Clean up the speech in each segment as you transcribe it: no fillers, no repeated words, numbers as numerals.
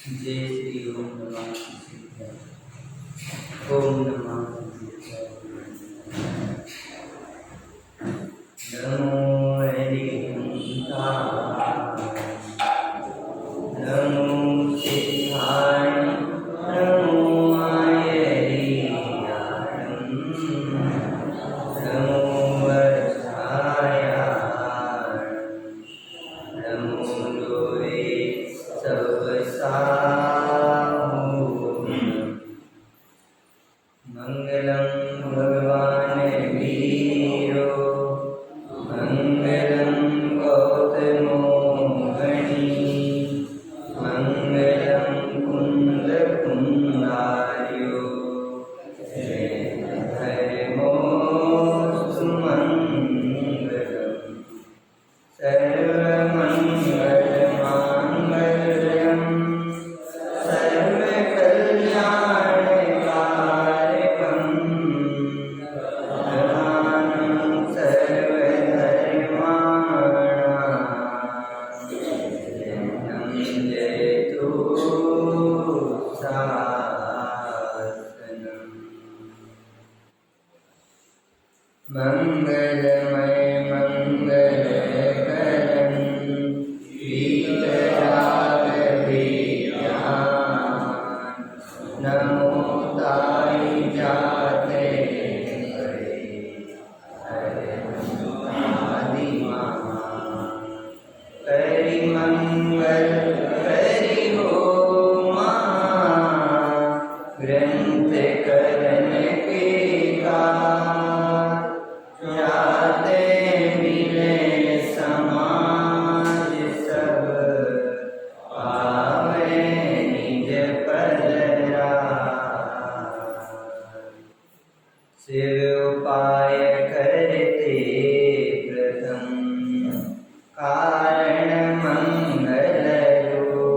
जय श्री ओम नमः शिवाय। ओम नमः शिवाय। नमो हरिहंसाय, नमो सिद्धाय, नमो आयर्याय, नमो वर्षाय, नमो लोरे सब मंगलम भगवान वीरो, मंगलम गौतमो गणी, मंगलम कुंद कुंदार्यो, हरिमोस्तु मंगलम। सर्वमंगलमांगल्यं सर्वकल्याणकारकं, प्रधानं सर्वधर्माणां जयतु शासनम्। मंगलमय मंगलकरं वीतरागभेद्यान्, नमो ताय जाते आदिमहान्। करिमंगल करि हो ग्रंथ करन के कार, जाते मिले समाज सब, पावे निज पद राज। शिव उपाय करते प्रथम, कारण मंगल रो,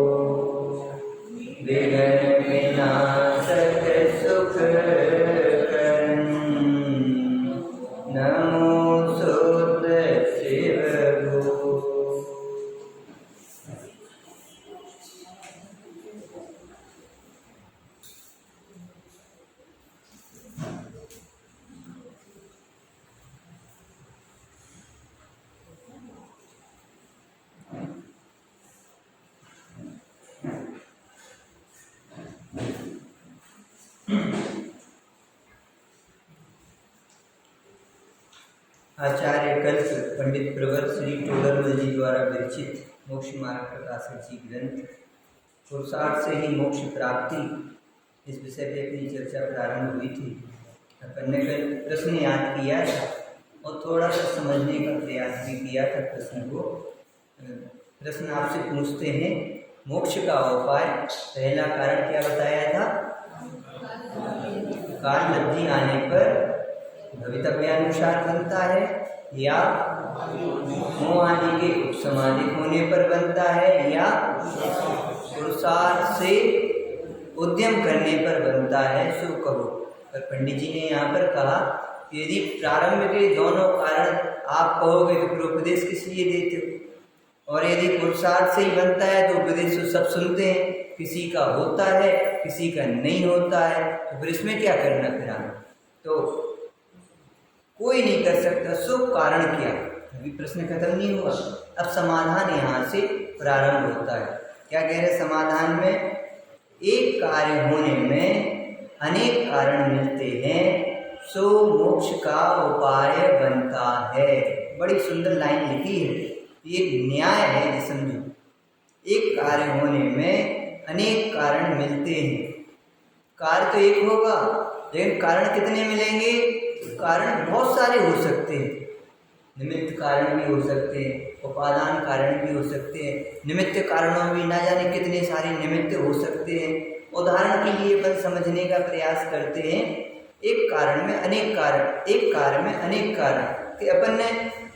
विघ्न विनाशक सुख करन, नमो शुद्ध शिव गो। आचार्य कल्प पंडित प्रवर श्री टोडरमल जी द्वारा विरचित मोक्ष मार्ग प्रकाशक जी ग्रंथ पुरुषार्थ से ही मोक्ष प्राप्ति, इस विषय पे अपनी चर्चा प्रारंभ हुई थी। अपन ने कल प्रश्न याद किया था और थोड़ा सा समझने का प्रयास भी किया था प्रश्न को। प्रश्न आपसे पूछते हैं, मोक्ष का उपाय पहला कारण क्या बताया था? काल लब्धि आने पर भवितव्यानुसार बनता है, या मोह आदि के उपसमाधिक होने पर बनता है, या पुरुषार्थ से उद्यम करने पर बनता है, सो कहो। पर पंडित जी ने यहाँ पर कहा कि यदि प्रारंभ के दोनों कारण आप कहोगे तो फिर उपदेश किस लिए देते हो? और यदि पुरुषार्थ से ही बनता है तो उपदेश तो सब सुनते हैं, किसी का होता है किसी का नहीं होता है, तो फिर इसमें क्या करना? फिर आप तो कोई नहीं कर सकता, सो कारण क्या? अभी प्रश्न खत्म नहीं हुआ, अब समाधान यहाँ से प्रारंभ होता है। क्या कह रहे समाधान में? एक कार्य होने में अनेक कारण मिलते हैं, सो मोक्ष का उपाय बनता है। बड़ी सुंदर लाइन लिखी है, ये न्याय है, ये समझो। एक कार्य होने में अनेक कारण मिलते हैं, कार्य तो एक होगा लेकिन कारण कितने मिलेंगे? कारण बहुत सारे हो सकते हैं, निमित्त कारण भी हो सकते हैं, उपादान कारण भी हो सकते हैं। निमित्त कारणों में ना जाने कितने सारे निमित्त हो सकते हैं। उदाहरण के लिए अपन समझने का प्रयास करते हैं, एक कारण में अनेक कारण, एक कार्य में अनेक कारण। कि अपन ने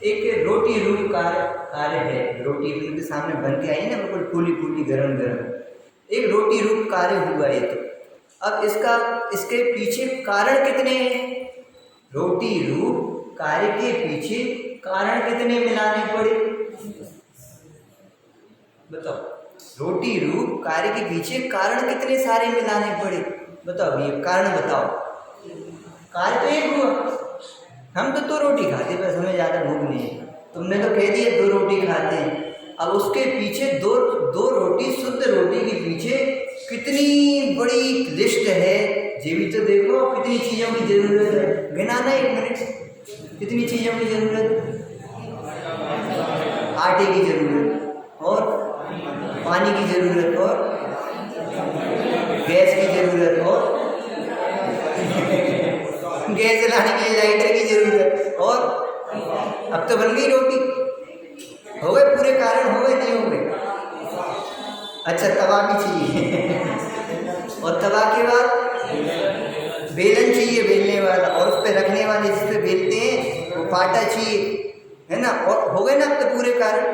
एक रोटी रूप कार्य है, रोटी अपन के सामने बन के आई ना, बिल्कुल फूली फूली गरम गरम, एक रोटी रूप कार्य हुआ है। तो अब इसके पीछे कारण कितने हैं? रोटी रूप कार्य के पीछे कारण कितने मिलाने पड़े? बताओ। रोटी रूप कार्य के पीछे कारण कितने सारे मिलाने पड़े, बताओ भैया कारण बताओ। कार्य तो एक हुआ, हम तो 2 रोटी खाते बस, हमें ज़्यादा भूख नहीं है। तुमने तो कह दिया 2 रोटी खाते हैं, अब उसके पीछे दो रोटी, शुद्ध रोटी के पीछे कितनी बड़ी लिस्ट है, ये भी तो देखो। कितनी चीज़ों की जरूरत है, गिनाना 1 मिनट, कितनी चीज़ों की जरूरत। आटे की जरूरत, और पानी की जरूरत, और गैस की जरूरत, और गैस जलाने के लिए लाइटर की जरूरत, और अब तो बन गई रोटी। हो गए पूरे कारण, हो गए नहीं हो गए। अच्छा तवा भी चाहिए और तवा के बाद बेलन चाहिए बेलने वाला, और उस पर रखने वाले जिस पे बेलते हैं वो पाटा चाहिए, है ना। और हो गए ना अब तो पूरे कारण।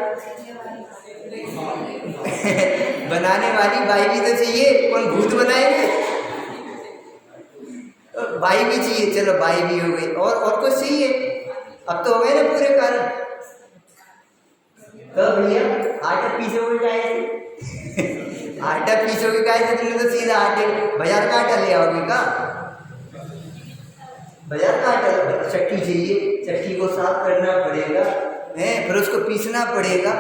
बनाने वाली बाई भी तो चाहिए, कौन भूत बनाएंगे, बाई भी चाहिए, चलो बाई भी हो गई, और कुछ चाहिए। अब तो हो गए ना पूरे कारण। तो भैया आटा पीसोगे कैसे? आटा पीसोगे कैसे? तुमने तो सीधा आटे बाजार का आटा ले आओगे का? बाजार का आटा, चक्की चाहिए, चक्की को साफ करना पड़ेगा है, फिर उसको पीसना पड़ेगा।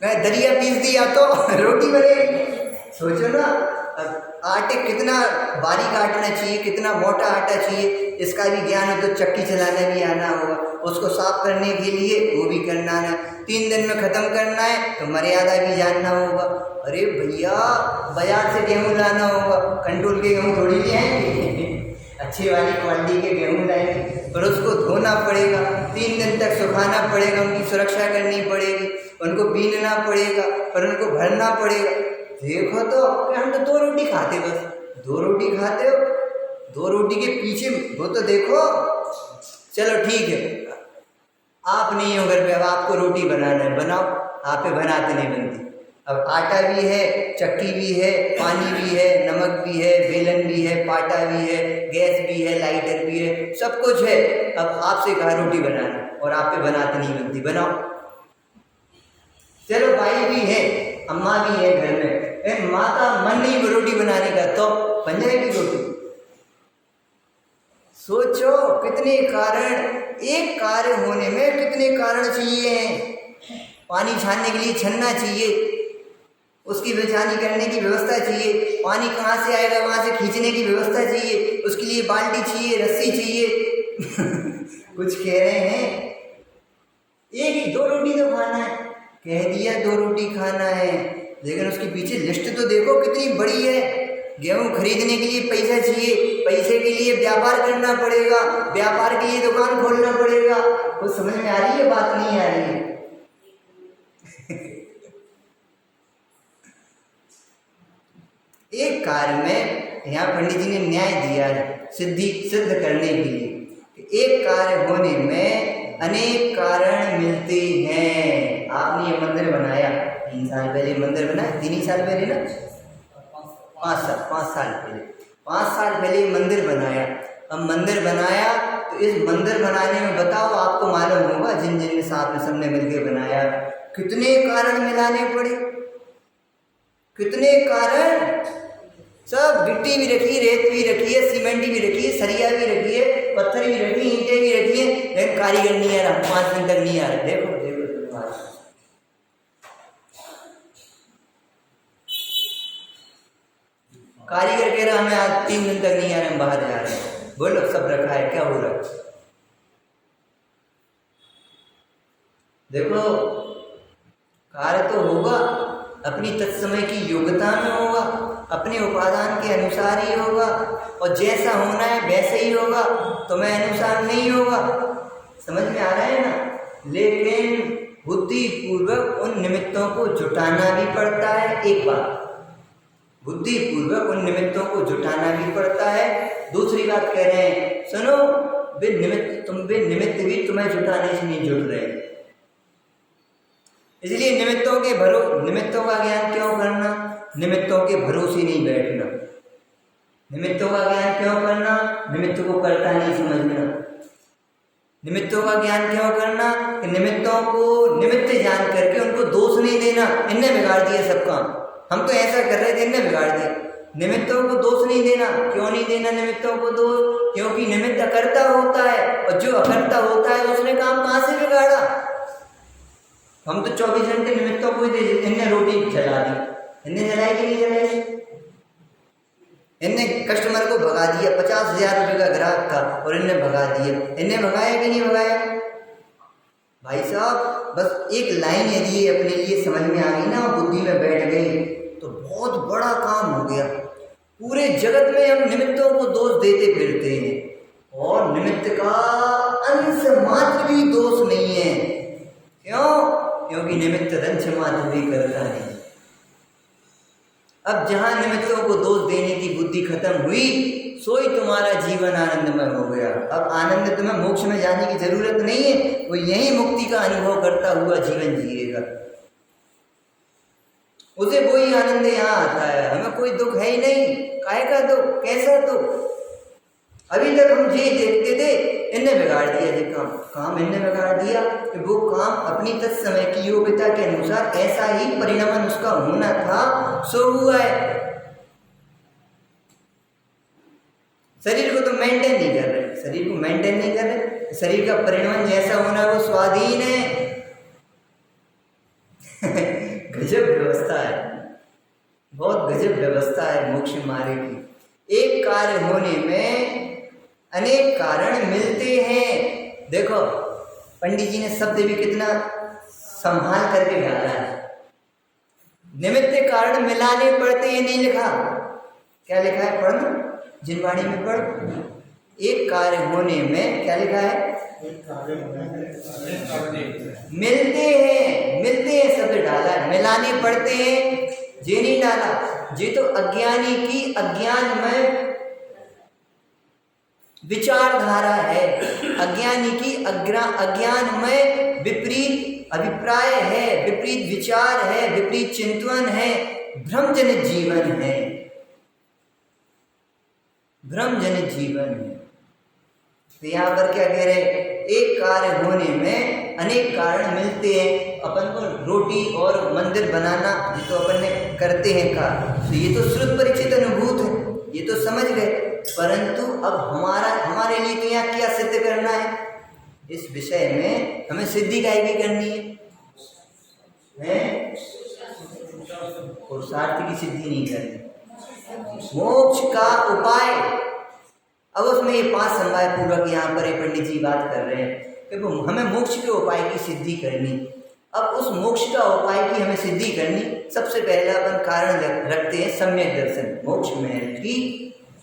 मैं दरिया पीस दिया तो रोटी बनेगी। सोचो ना, आटे कितना बारीक आटना चाहिए, कितना मोटा आटा चाहिए, इसका भी ज्ञान हो तो चक्की चलाना भी आना होगा, उसको साफ करने के लिए वो भी करना है। 3 दिन में ख़त्म करना है तो मर्यादा भी जानना होगा। अरे भैया बाजार से गेहूँ लाना होगा, कंट्रोल के गेहूँ थोड़ी ले आएंगे, अच्छी वाली क्वालिटी के गेहूँ लाएंगे, पर उसको धोना पड़ेगा, 3 दिन तक सुखाना पड़ेगा, उनकी सुरक्षा करनी पड़ेगी, उनको बीनना पड़ेगा, पर उनको भरना पड़ेगा। देखो तो हम तो 2 रोटी खाते, बस 2 रोटी खाते हो, 2 रोटी के पीछे वो तो देखो। चलो ठीक है, आप नहीं हो घर पे, अब आपको रोटी बनाना है, बनाओ। आप पे बनाते नहीं बनती। अब आटा भी है, चक्की भी है, पानी भी है, नमक भी है, बेलन भी है, पाटा भी है, गैस भी है, लाइटर भी है, सब कुछ है। अब आपसे कहा रोटी बनाना, और आप पे बनाते नहीं बनती, बनाओ। चलो भाई भी है, अम्मा भी है घर में, माँ का मन नहीं रोटी बनाने का, तो बन जाएगी रोटी। सोचो कितने कारण, एक कार्य होने में कितने कारण चाहिए। पानी छानने के लिए छन्ना चाहिए, उसकी बेचानी करने की व्यवस्था चाहिए, पानी कहाँ से आएगा वहाँ से खींचने की व्यवस्था चाहिए, उसके लिए बाल्टी चाहिए, रस्सी चाहिए। कुछ कह रहे हैं एक ही 2 रोटी तो खाना है, कह दिया 2 रोटी खाना है, लेकिन उसके पीछे लिस्ट तो देखो कितनी बड़ी है। गेहूँ खरीदने के लिए पैसा चाहिए, पैसे के लिए व्यापार करना पड़ेगा, व्यापार के लिए दुकान खोलना पड़ेगा। कुछ समझ में आ रही है बात, नहीं आ रही है? एक कार्य में यहाँ पंडित जी ने न्याय दिया है सिद्ध करने के लिए। एक कार्य होने में अनेक कारण मिलते हैं। आपने ये मंदिर बनाया, 3 साल पहले मंदिर बनाया, 3 ही साल पहले ना, 5 साल पहले, 5 साल पहले मंदिर बनाया। अब मंदिर बनाया तो इस मंदिर बनाने में बताओ, आपको मालूम होगा जिन जिन ने साथ में सबने मिलकर बनाया, कितने कारण मिलाने पड़े, कितने कारण। सब गिट्टी भी रखी, रेत भी रखी है, सीमेंट भी रखी है, सरिया भी रखी है, पत्थर भी रखी, ईंटें भी रखी है, लेकिन कारीगर नहीं आ रहा, 5 दिन तक नहीं आ रहा। देखो देखो कारीगर कह रहा हमें आज 3 दिन तक नहीं आ रहे, हम बाहर जा रहे हैं। बोलो सब रखा है, क्या हो रहा है? देखो कार्य तो होगा, अपनी तत्समय की योग्यता में होगा, अपने उपादान के अनुसार ही होगा, और जैसा होना है वैसे ही होगा, तुम्हें अनुसार नहीं होगा। समझ में आ रहा है ना? लेकिन बुद्धिपूर्वक उन निमित्तों को जुटाना भी पड़ता है। एक बात, बुद्धिपूर्वक उन निमित्तों को जुटाना भी पड़ता है। दूसरी बात कह रहे हैं, सुनो, वे निमित्त भी तुम्हें जुटाने से नहीं जुट रहे, इसलिए निमित्तों का ज्ञान क्यों करना, निमित्तों के भरोसे नहीं बैठना। निमित्तों का ज्ञान क्यों करना, निमित्त को करता नहीं समझना। निमित्तों का ज्ञान क्यों करना कि निमित्तों को निमित्त जान करके उनको दोष नहीं देना, इनने बिगाड़ दिया सब काम। हम तो ऐसा कर रहे थे, इनने बिगाड़ दिया। निमित्तों को दोष नहीं देना। क्यों नहीं देना निमित्तों को दोष? क्योंकि निमित्त अकर्ता होता है, और जो अकर्ता होता है उसने काम कहाँ से बिगाड़ा? हम तो 24 घंटे निमित्तों को ही दे देते। इनने रोटी जला दी, इनने जलाई कि नहीं जलाई? इनने कस्टमर को भगा दिया, 50,000 रुपये का ग्राहक था और इनने भगा दिया। इनने भगाया कि नहीं भगाया? भाई साहब, बस एक लाइन यदि ये अपने लिए समझ में आ गई ना, बुद्धि में बैठ गई, तो बहुत बड़ा काम हो गया। पूरे जगत में हम निमित्तों को दोष देते फिरते हैं, और निमित्त का अंश मात्र भी दोष नहीं है। क्यों? क्योंकि निमित्त अंश मात्र भी करता नहीं। अब जहां निमित्तों को दोष देने की बुद्धि खत्म हुई, सोई तुम्हारा जीवन आनंदमय हो गया। अब आनंद तुम्हें मोक्ष में जाने की जरूरत नहीं है, वो यही मुक्ति का अनुभव करता हुआ जीवन जिएगा। उसे वही आनंद यहाँ आता है। हमें कोई दुख है ही नहीं। काहे का दुख? कैसा दुख? अभी तक हम ये देखते थे, इनने बिगाड़ दिया ये काम इनने बिगाड़ दिया, कि वो काम अपनी तत्समय की योग्यता के अनुसार ऐसा ही परिणाम उसका होना था, सो हुआ है। शरीर को तो मेंटेन नहीं कर रहे, शरीर को मेंटेन नहीं कर रहे। शरीर का परिणाम जैसा होना वो स्वाधीन है। गजब व्यवस्था है, बहुत गजब व्यवस्था है मोक्ष मार्ग की। एक कार्य होने में अनेक कारण मिलते हैं। देखो, पंडित जी ने शब्द भी कितना संभाल करके डाला है। निमित्त कारण मिलाने पड़ते हैं, नहीं लिखा? क्या लिखा है? पढ़ना जिनवाणी में पढ़। एक कार्य होने में क्या लिखा है? मिलते हैं शब्द डाला है, मिलाने पड़ते हैं, ये नहीं डाला। ये तो अज्ञानी की अज्ञानमय विचारधारा है, अज्ञानी की अज्ञानमय विपरीत अभिप्राय है, विपरीत विचार है, विपरीत चिंतन है, भ्रमजनित जीवन है, भ्रमजनित जीवन है। तो यहाँ पर क्या कह रहे? एक कार्य होने में अनेक कारण मिलते हैं। अपन को रोटी और मंदिर बनाना ये तो अपन ने करते हैं कार्य, तो ये तो श्रुत परिचित अनुभूत है, ये तो समझ गए। परंतु अब हमारे लिए तो यहाँ क्या सिद्ध करना है? इस विषय में हमें सिद्धि काय की करनी है? पुरुषार्थ की सिद्धि नहीं करनी, मोक्ष का उपाय। अब उसमें ये 5 समवाय पूर्वक यहाँ पर पंडित जी बात कर रहे हैं कि हमें मोक्ष के उपाय की सिद्धि करनी। अब उस मोक्ष का उपाय की हमें सिद्धि करनी, सबसे पहला अपन कारण रखते हैं सम्यक दर्शन। मोक्ष में की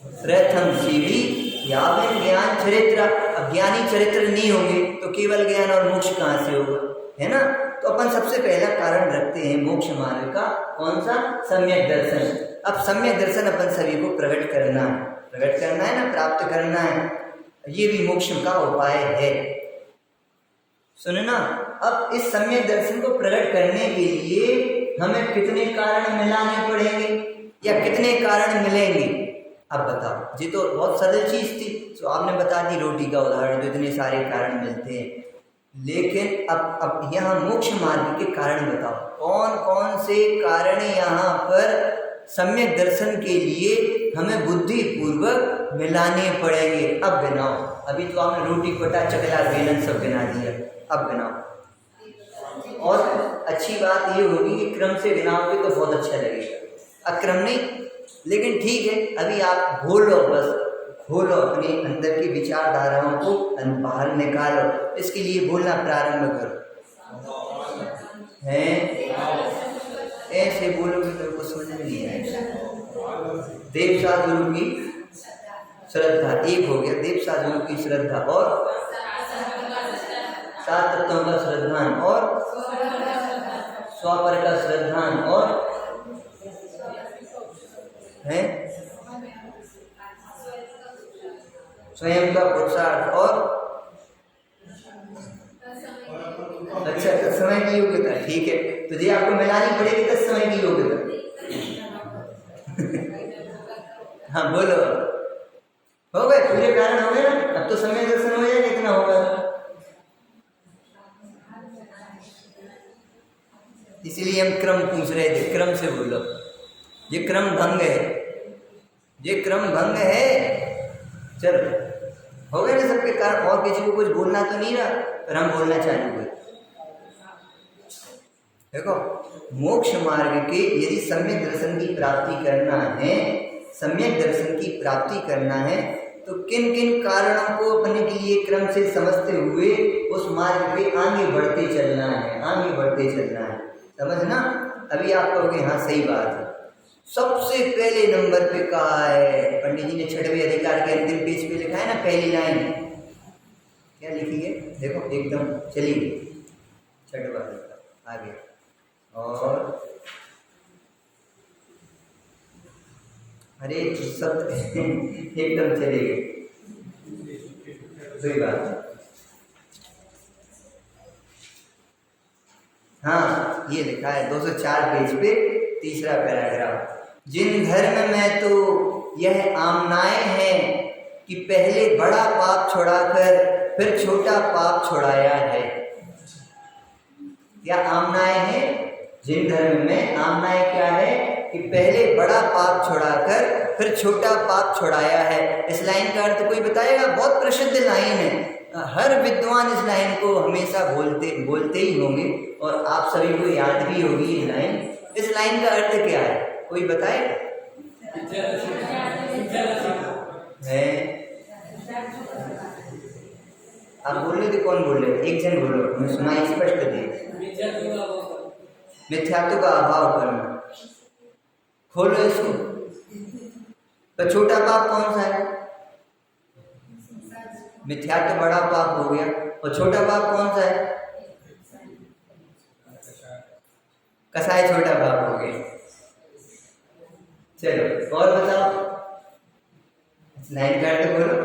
प्रथम सीढ़ी यावन ज्ञान चरित्र। अब ज्ञानी चरित्र नहीं होंगे तो केवल ज्ञान और मोक्ष कहाँ से होगा, है ना? तो अपन सबसे पहला कारण रखते हैं मोक्ष मार्ग का, कौन सा? सम्यक दर्शन। अब सम्यक दर्शन अपन सभी को प्रकट करना है ना, प्राप्त करना है। ये भी मोक्ष का उपाय है। सुनना, अब इस सम्यक दर्शन को प्रकट करने के लिए हमें कितने कारण मिलाने पड़ेंगे या कितने कारण मिलेंगे? अब बताओ। ये तो बहुत सरल चीज थी, तो आपने बता दी रोटी का उदाहरण, तो इतने सारे कारण मिलते हैं। लेकिन अब यहाँ मोक्ष मार्ग के कारण बताओ, कौन कौन से कारण यहाँ पर सम्यक दर्शन के लिए हमें बुद्धि पूर्वक मिलाने पड़ेंगे? अब गिनाओ। अभी तो आपने रोटी, कोटा, चकला, बेलन सब गिना दिया, अब गिनाओ। और अच्छी बात ये होगी कि क्रम से गिनाओगे तो बहुत अच्छा लगेगा, अक्रम नहीं। लेकिन ठीक है, अभी आप बोलो, बस खोलो अपने अंदर की विचारधाराओं को बाहर निकालो। इसके लिए बोलना प्रारंभ करो। हैं? ऐसे बोलोगे तो कुछ समझ में नहीं आएगा। देव साधुओं की श्रद्धा, एक हो गया देव साधुओं की श्रद्धा, और 7 तत्वों का श्रद्धान, और स्वपर का श्रद्धान, और है स्वयं का पुरुषार्थ, और अच्छा तत्समय की योग्यता। ठीक है, तो ये आपको मिलानी पड़ेगी तत्समय की योग्यता। हाँ बोलो, हो गए पूरे कारण हो गए ना? अब तो समय दर्शन हो जाएगा। कितना होगा? इसीलिए हम क्रम पूछ रहे थे, क्रम से बोलो। ये क्रम भंग है, ये क्रम भंग है। चलो हो गए ना सबके कारण, और किसी को कुछ बोलना तो नहीं रहा, पर हम बोलना चालू करें। देखो, मोक्ष मार्ग के यदि सम्यक दर्शन की प्राप्ति करना है, सम्यक दर्शन की प्राप्ति करना है, तो किन किन कारणों को अपने के लिए क्रम से समझते हुए उस मार्ग पे आगे बढ़ते चलना है, आगे बढ़ते चलना है। समझना? अभी आप कहोगे हाँ सही बात है। सबसे पहले नंबर पे कहा है, पंडित जी ने 6वें अधिकार के अंतिम पेज पे लिखा है ना, पहली लाइन क्या लिखी है देखो, एकदम चलिए 6वां अधिकार आगे, और अरे सब एकदम चलेगी, सही बात। हाँ ये लिखा है 204 पेज पे, तीसरा पैराग्राफ। जिन धर्म में तो यह आमनाएं हैं कि पहले बड़ा पाप छुड़ाकर फिर छोटा पाप छुड़ाया है। क्या आमनाएं हैं? जिन धर्म में आमनाएं क्या है कि पहले बड़ा पाप छुड़ाकर फिर छोटा पाप छुड़ाया है। इस लाइन का अर्थ कोई बताएगा? बहुत प्रसिद्ध लाइन है, हर विद्वान इस लाइन को हमेशा बोलते ही होंगे, और आप सभी को याद भी होगी ये लाइन। इस लाइन का अर्थ क्या है, कोई बताएगा? है आप बोल रहे थे, कौन बोल रहे थे? एक जन बोलो, मैं सुनाई स्पष्ट दे। मिथ्यात्व का अभाव करना, खोलो इसको। तो छोटा पाप कौन सा है? मिथ्यात्व बड़ा पाप हो गया, और छोटा पाप कौन सा है? कसाय छोटा पाप हो गया। चलो और बताओ, लाइन का अर्थ बोलो।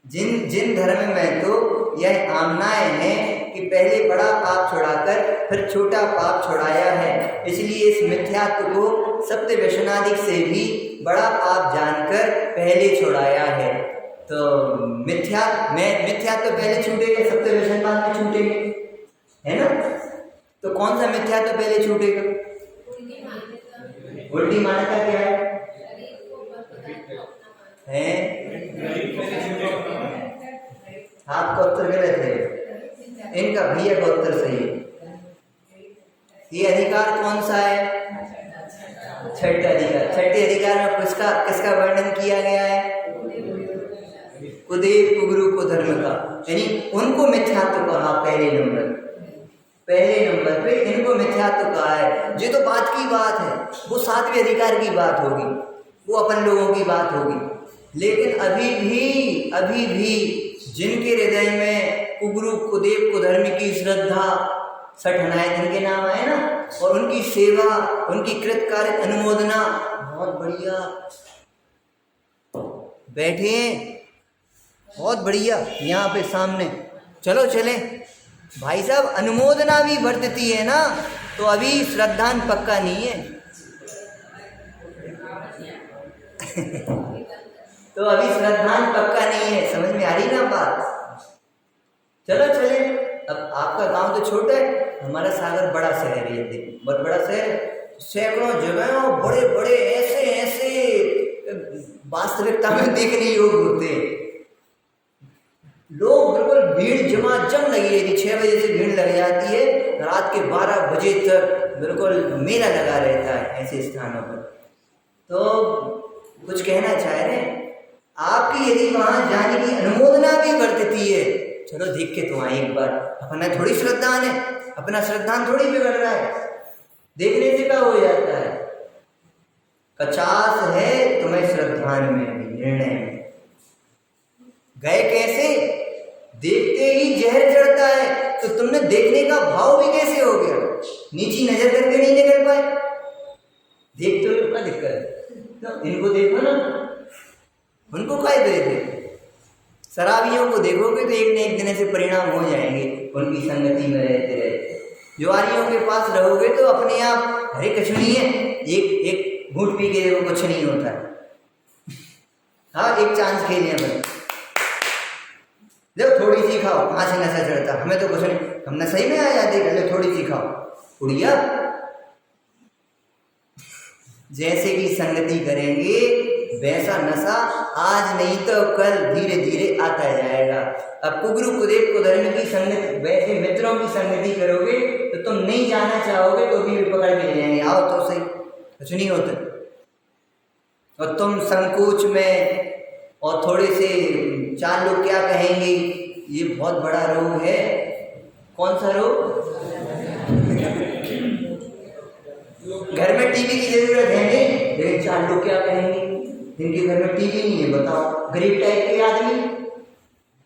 जिन धर्म में तो यह आमनाएं हैं कि पहले बड़ा पाप छुड़ाकर फिर छोटा पाप छुड़ाया है, इसलिए इस मिथ्यात्व को सत्य व्यसनादिक से भी बड़ा पाप जानकर पहले छुड़ाया है। तो मिथ्यात्व पहले छूटेगा, सत्य व्यसन बाद में छूटेंगे, है ना? तो कौन सा मिथ्यात्व पहले छूटेगा? उल्टी मान्यता क्या है? आपका उत्तर गलत है, इनका भैया का उत्तर सही है। ये अधिकार कौन सा है? 6ठा अधिकार। 6ठे अधिकार में किसका वर्णन किया गया है? कुदेव कुगुरु को धर्म का, यानी उनको मिथ्यात्व कहा पहले नंबर पे इनको मिथ्यात्व कहा है। ये तो बात की बात है, वो 7वें अधिकार की बात होगी, वो अपन लोगों की बात होगी। लेकिन अभी भी जिनके हृदय में कुगुरु कुदेव को धर्म की श्रद्धा, 6 अनायत जिनके नाम आए ना, और उनकी सेवा, उनकी कृतकार्य अनुमोदना, बहुत बढ़िया बैठे, बहुत बढ़िया यहाँ पे सामने। चलो चले भाई साहब, अनुमोदना भी वर्तती है ना, तो अभी श्रद्धान पक्का नहीं है। तो अभी श्रद्धान पक्का नहीं है, समझ में आ रही ना बात? चलो चले। अब आपका गांव तो छोटा है, हमारा सागर बड़ा शहर है, बहुत बड़ा शहर, सैकड़ों जगह बड़े बड़े ऐसे वास्तविकता में देखने योग्य होते हैं। लोग बिल्कुल भीड़ जमाजम लगी रहती, 6 बजे से भीड़ लग जाती है, रात के 12 बजे तक बिल्कुल मेला लगा रहता है ऐसे स्थानों पर। तो कुछ कहना चाह रहे हैं आपकी, यदि वहां जाने की अनुमोदना भी वर्तती है, चलो देख के तो आए एक बार। अपना थोड़ी श्रद्धान है, अपना श्रद्धान थोड़ी बिगड़ रहा है, देखने से क्या हो जाता है? 50 है तुम्हें श्रद्धान में निर्णय में गए कैसे? देखते ही जहर चढ़ता है, तो तुमने देखने का भाव भी कैसे हो गया? नीची नजर करके नहीं निकल पाए? देखते हो क्या दिक्कत है? तो इनको देखो ना, उनको काय देखे? शराबियों को देखोगे तो एक न एक दिन ऐसे परिणाम हो जाएंगे, उनकी संगति में रहते रहते। जुआरियों के पास रहोगे तो अपने आप अरे कुछ नहीं है, एक घूंट पी के देखो कुछ नहीं होता है। हाँ एक चांस खेलिए अपन, देखो थोड़ी सी खाओ, कहाँ से नशा चढ़ता, हमें तो कुछ नहीं, हम नशे में आ जाते, पहले थोड़ी सी खाओ, उड़िया जैसे कि संगति करेंगे वैसा नशा आज नहीं तो कल धीरे धीरे आता जाएगा। अब कुगुरु कुदेव कुधर्म की संगति, वैसे मित्रों की संगति करोगे तो तुम नहीं जाना चाहोगे तो भी पकड़ के ले जाएंगे, आओ तो सही, कुछ नहीं होता। और तुम संकोच में और थोड़े से चार लोग क्या कहेंगे, ये बहुत बड़ा रोग है। कौन सा रोग? घर में टीवी की जरूरत है नहीं, लेकिन चार लोग क्या कहेंगे, जिनके घर में टीवी नहीं है, बताओ, गरीब टाइप के आदमी।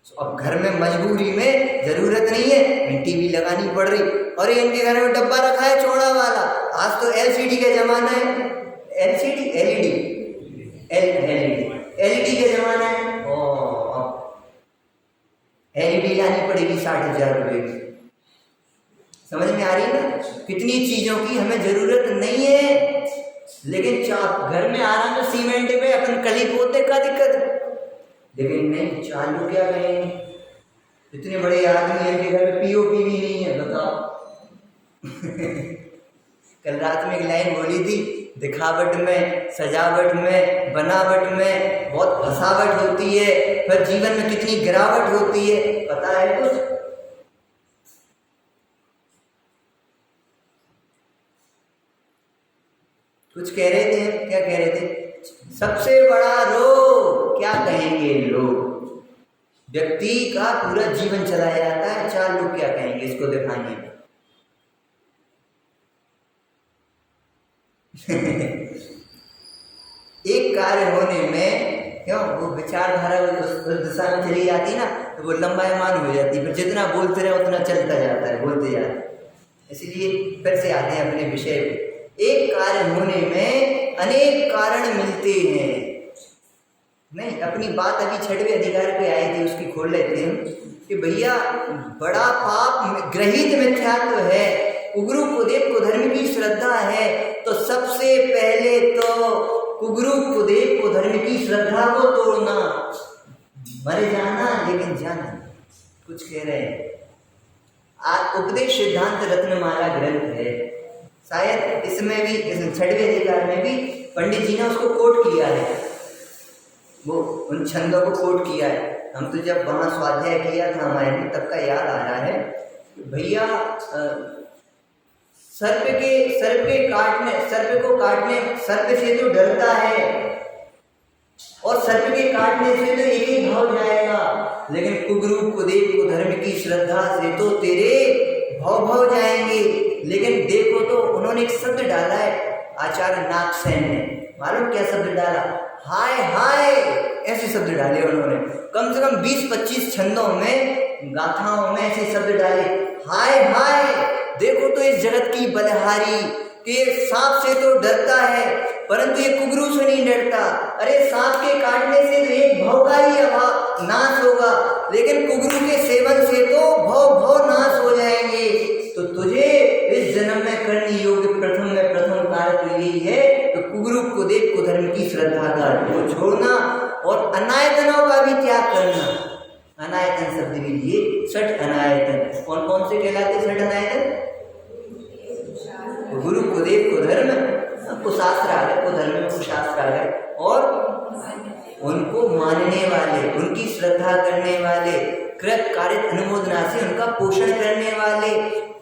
अब घर में मजबूरी में जरूरत नहीं है, टीवी लगानी पड़ रही, और इनके घर में डब्बा रखा है चौड़ा वाला। आज तो एलसीडी का जमाना है, एलसीडी एलईडी का जमाना है। एलईडी लानी पड़ेगी 60,000 रुपए की। समझ में आ रही है ना? कितनी चीजों की हमें जरूरत नहीं है, लेकिन घर में आना तो सीमेंट पे अपन कली पोते का दिक्कत, लेकिन नहीं, चालू क्या कहेंगे, इतने बड़े आदमी है कि घर में पीओपी भी नहीं है, बताओ। कल रात में एक लाइन बोली थी, दिखावट में, सजावट में, बनावट में बहुत फसावट होती है, पर जीवन में कितनी गिरावट होती है, पता है कुछ? कुछ कह रहे थे, क्या कह रहे थे? सबसे बड़ा रोग क्या कहेंगे लोग, व्यक्ति का पूरा जीवन चला जाता है, चार लोग क्या कहेंगे, इसको दिखाइए। एक कार्य होने में क्यों वो विचारधारा उस दिशा में चली जाती ना, तो वो लंबायमान हो जाती है, फिर जितना बोलते रहे उतना चलता जाता है, बोलते जाते हैं। इसलिए फिर से आते हैं अपने विषय पे। एक कार्य होने में अनेक कारण मिलते हैं। नहीं, अपनी बात अभी 6वें अधिकार पे आई थी, उसकी खोल लेते हैं कि भैया बड़ा पाप ग्रहित मिथ्यात्व है, कुगुरु कुदेव कुधर्म की श्रद्धा है, तो सबसे पहले तो कुगुरु कुदेव कुधर्म की श्रद्धा को तोड़ना, मर जाना लेकिन जाना। कुछ कह रहे हैं, उपदेश सिद्धांत रत्नमाला ग्रंथ है, शायद इसमें भी, इस 6वें अधिकार में भी पंडित जी ने उसको कोट किया है, वो उन छंदों को कोट किया है। हम तो जब वहाँ स्वाध्याय किया था हमारे में, तब का याद आ रहा है। भैया सर्प को काटने, सर्प से तो डरता है, और सर्प के काटने से तो एक ही भाव जाएगा, लेकिन कुगुरु कुदेव कुधर्म की श्रद्धा से तो तेरे भाव जाएंगे। लेकिन देखो तो उन्होंने एक शब्द डाला है, आचार्य नागसेन ने, मालूम क्या शब्द डाला? हाय हाय, ऐसे शब्द डाले उन्होंने, कम से कम 20-25 छंदों में, गाथाओं में ऐसे शब्द डाले, हाय हाय। देखो तो इस जगत की बलहारी के सांप से तो डरता है, परंतु ये कुगुरु से नहीं डरता। अरे सांप के काटने से तो एक भव का ही नाश होगा, लेकिन कुगुरु के सेवन से तो भव नाश हो जाएंगे। तो तुझे इस जन्म में करने योग्य प्रथम कार्य तो यही है, तो कुगुरु कुदेव कुधर्म की श्रद्धा को छोड़ना और अनायतनों का भी त्याग करना। अनायतन शब्द भी लिए, 6 अनायतन कौन कौन से कहलाते? 6 अनायतन, गुरु कुदेव कुधर्म, कुशास्त्र आ गए, कुधर्म में कुशास्त्र आ गए, और उनको मानने वाले, उनकी श्रद्धा करने वाले, कृत कार्य अनुमोदना से उनका पोषण करने वाले,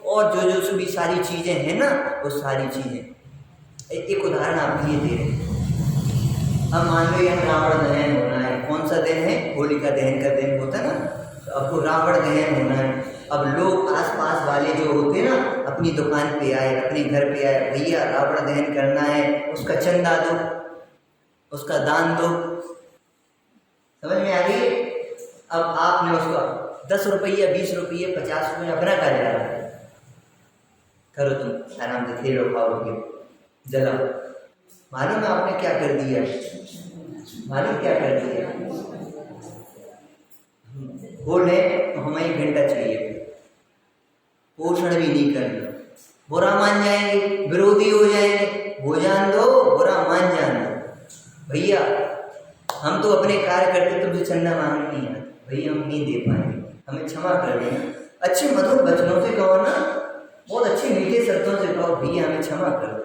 और जो भी सारी चीजें हैं ना, वो सारी चीजें। एक उदाहरण आप ये दे रहे हैं, अब मान लो यहाँ रावण दहन होना है, कौन सा दिन है? होलिका दहन का दिन होता है ना, तो अब वो रावण दहन होना है। अब लोग आसपास वाले जो होते ना, अपनी दुकान पे आए, अपने घर पे आए, भैया रावण दहन करना है, उसका चंदा दो, उसका दान दो। समझ में आ गई? अब आपने उसका 10 रुपये, 20 रुपये, 50 रुपये अपना कर जा रहा है, करो तुम आराम से, खेलो खाओगे, जलाओ। मालूम है आपने क्या कर दिया? मालूम क्या कर दिया? बोले तो हमें 1 घंटा चाहिए, पोषण भी नहीं करना, बुरा मान जाएंगे, विरोधी हो जाएंगे, वो जान दो, बुरा मान जान दो। भैया हम तो अपने कार्य करते, तुमसे चंदा मांग नहीं है, भैया हम नहीं दे पाएंगे, हमें क्षमा कर देना। अच्छे मधुर वचनों से कहो ना बहुत अच्छे मीठे शब्दों से कहो भैया हमें क्षमा करो,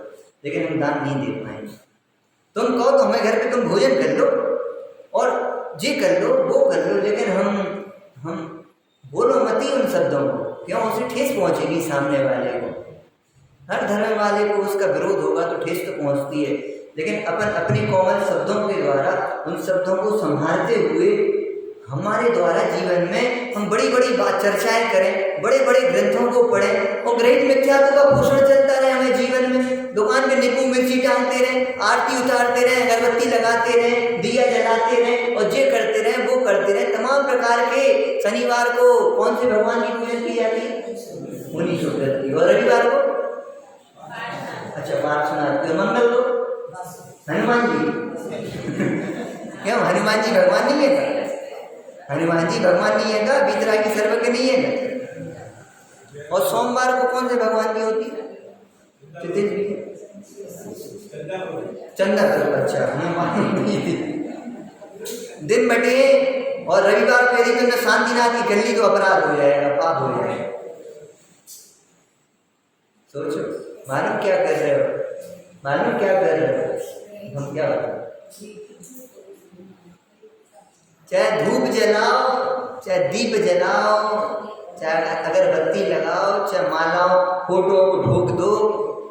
लेकिन हम दान नहीं दे पाएंगे। तुम कहो तो हमें घर पे तुम भोजन कर लो और ये कर लो वो कर लो, लेकिन हम बोलो मत ही उन शब्दों को, क्यों? उसे ठेस पहुंचेगी सामने वाले को। हर धर्म वाले को उसका विरोध होगा तो ठेस तो पहुंचती है, लेकिन अपन अपने कोमल शब्दों के द्वारा उन शब्दों को संभालते हुए हमारे द्वारा जीवन में हम बड़ी बड़ी बात चर्चाएं करें, बड़े बड़े ग्रंथों को पढ़ें और ग्रहित मिथ्यात्व का पोषण चलता रहे हमें जीवन में। दुकान पे नींबू मिर्ची टांगते रहे, आरती उतारते रहे, अगरबत्ती लगाते रहे, दिया जलाते रहे और ये करते रहे वो करते रहे। तमाम प्रकार के शनिवार को कौन से भगवान की पूजा की जाती है? मुनि चतुर्थी। और रविवार को अच्छा पार्श्वनाथ, मंगल को हनुमान जी। क्यों हनुमान जी भगवान नहीं है? हनुमान जी भगवान नहीं है का? बीतरा की सर्वज्ञ नहीं है का? और सोमवार को कौन से भगवान की होती है? चंदा करो। अच्छा हनुमान दिन बटे। और रविवार को यदि तुमने शांतिनाथ की गली तो अपराध हो जाएगा, पाप हो जाएगा। सोचो मालूम क्या कर रहे हो, मालूम क्या कर रहे हो? हम क्या बताओ? चाहे धूप जलाओ, चाहे दीप जलाओ, चाहे अगरबत्ती लगाओ, चाहे मालाओं फोटो को ठोक दो,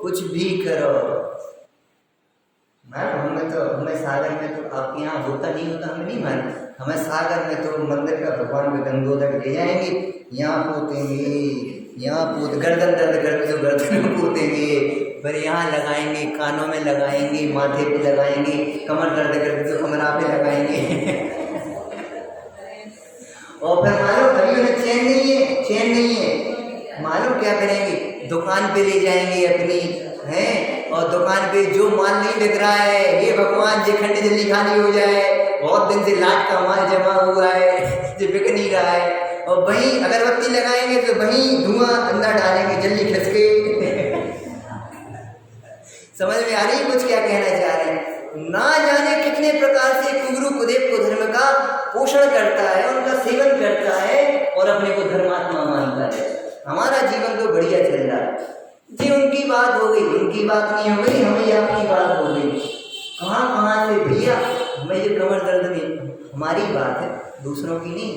कुछ भी करो। मैम हमें सागर में तो आपके यहाँ होता नहीं होता हमें नहीं मालूम, हमें सागर में तो मंदिर का भगवान को गंगोदक ले जाएंगे, यहाँ पोतेंगे, यहाँ पोत गर्दन दर्द करते तो गर्दन में पोतेंगे, फिर यहाँ लगाएंगे, कानों में लगाएंगे, माथे पे लगाएंगे, कमर दर्द करते तो कमरा पे लगाएंगे। और फिर मालूम अभी उन्हें चैन नहीं है, मालूम क्या करेंगे? दुकान पे ले जाएंगे अपनी हैं, और दुकान पे जो माल नहीं बिक रहा है, ये भगवान ये खंड जल्दी खाली हो जाए, बहुत दिन से लाट का माल जमा हुआ है जो बिक नहीं रहा है, और वहीं अगरबत्ती लगाएंगे तो वहीं धुआं अंदर डालेंगे जल्दी खिसके। समझ में आ रही है कुछ क्या कहना चाह रहे हैं? ना जाने कितने प्रकार से कुगुरु कुदेव को धर्म का पोषण करता है, उनका सेवन करता है और अपने को धर्मात्मा मानता है। हमारा जीवन तो बढ़िया चल रहा है जी, उनकी बात हो गई, उनकी बात नहीं हो गई, हमें आपकी बात हो गई। कहाँ से भैया हमें ये कमर दर्द नहीं, हमारी बात है, दूसरों की नहीं।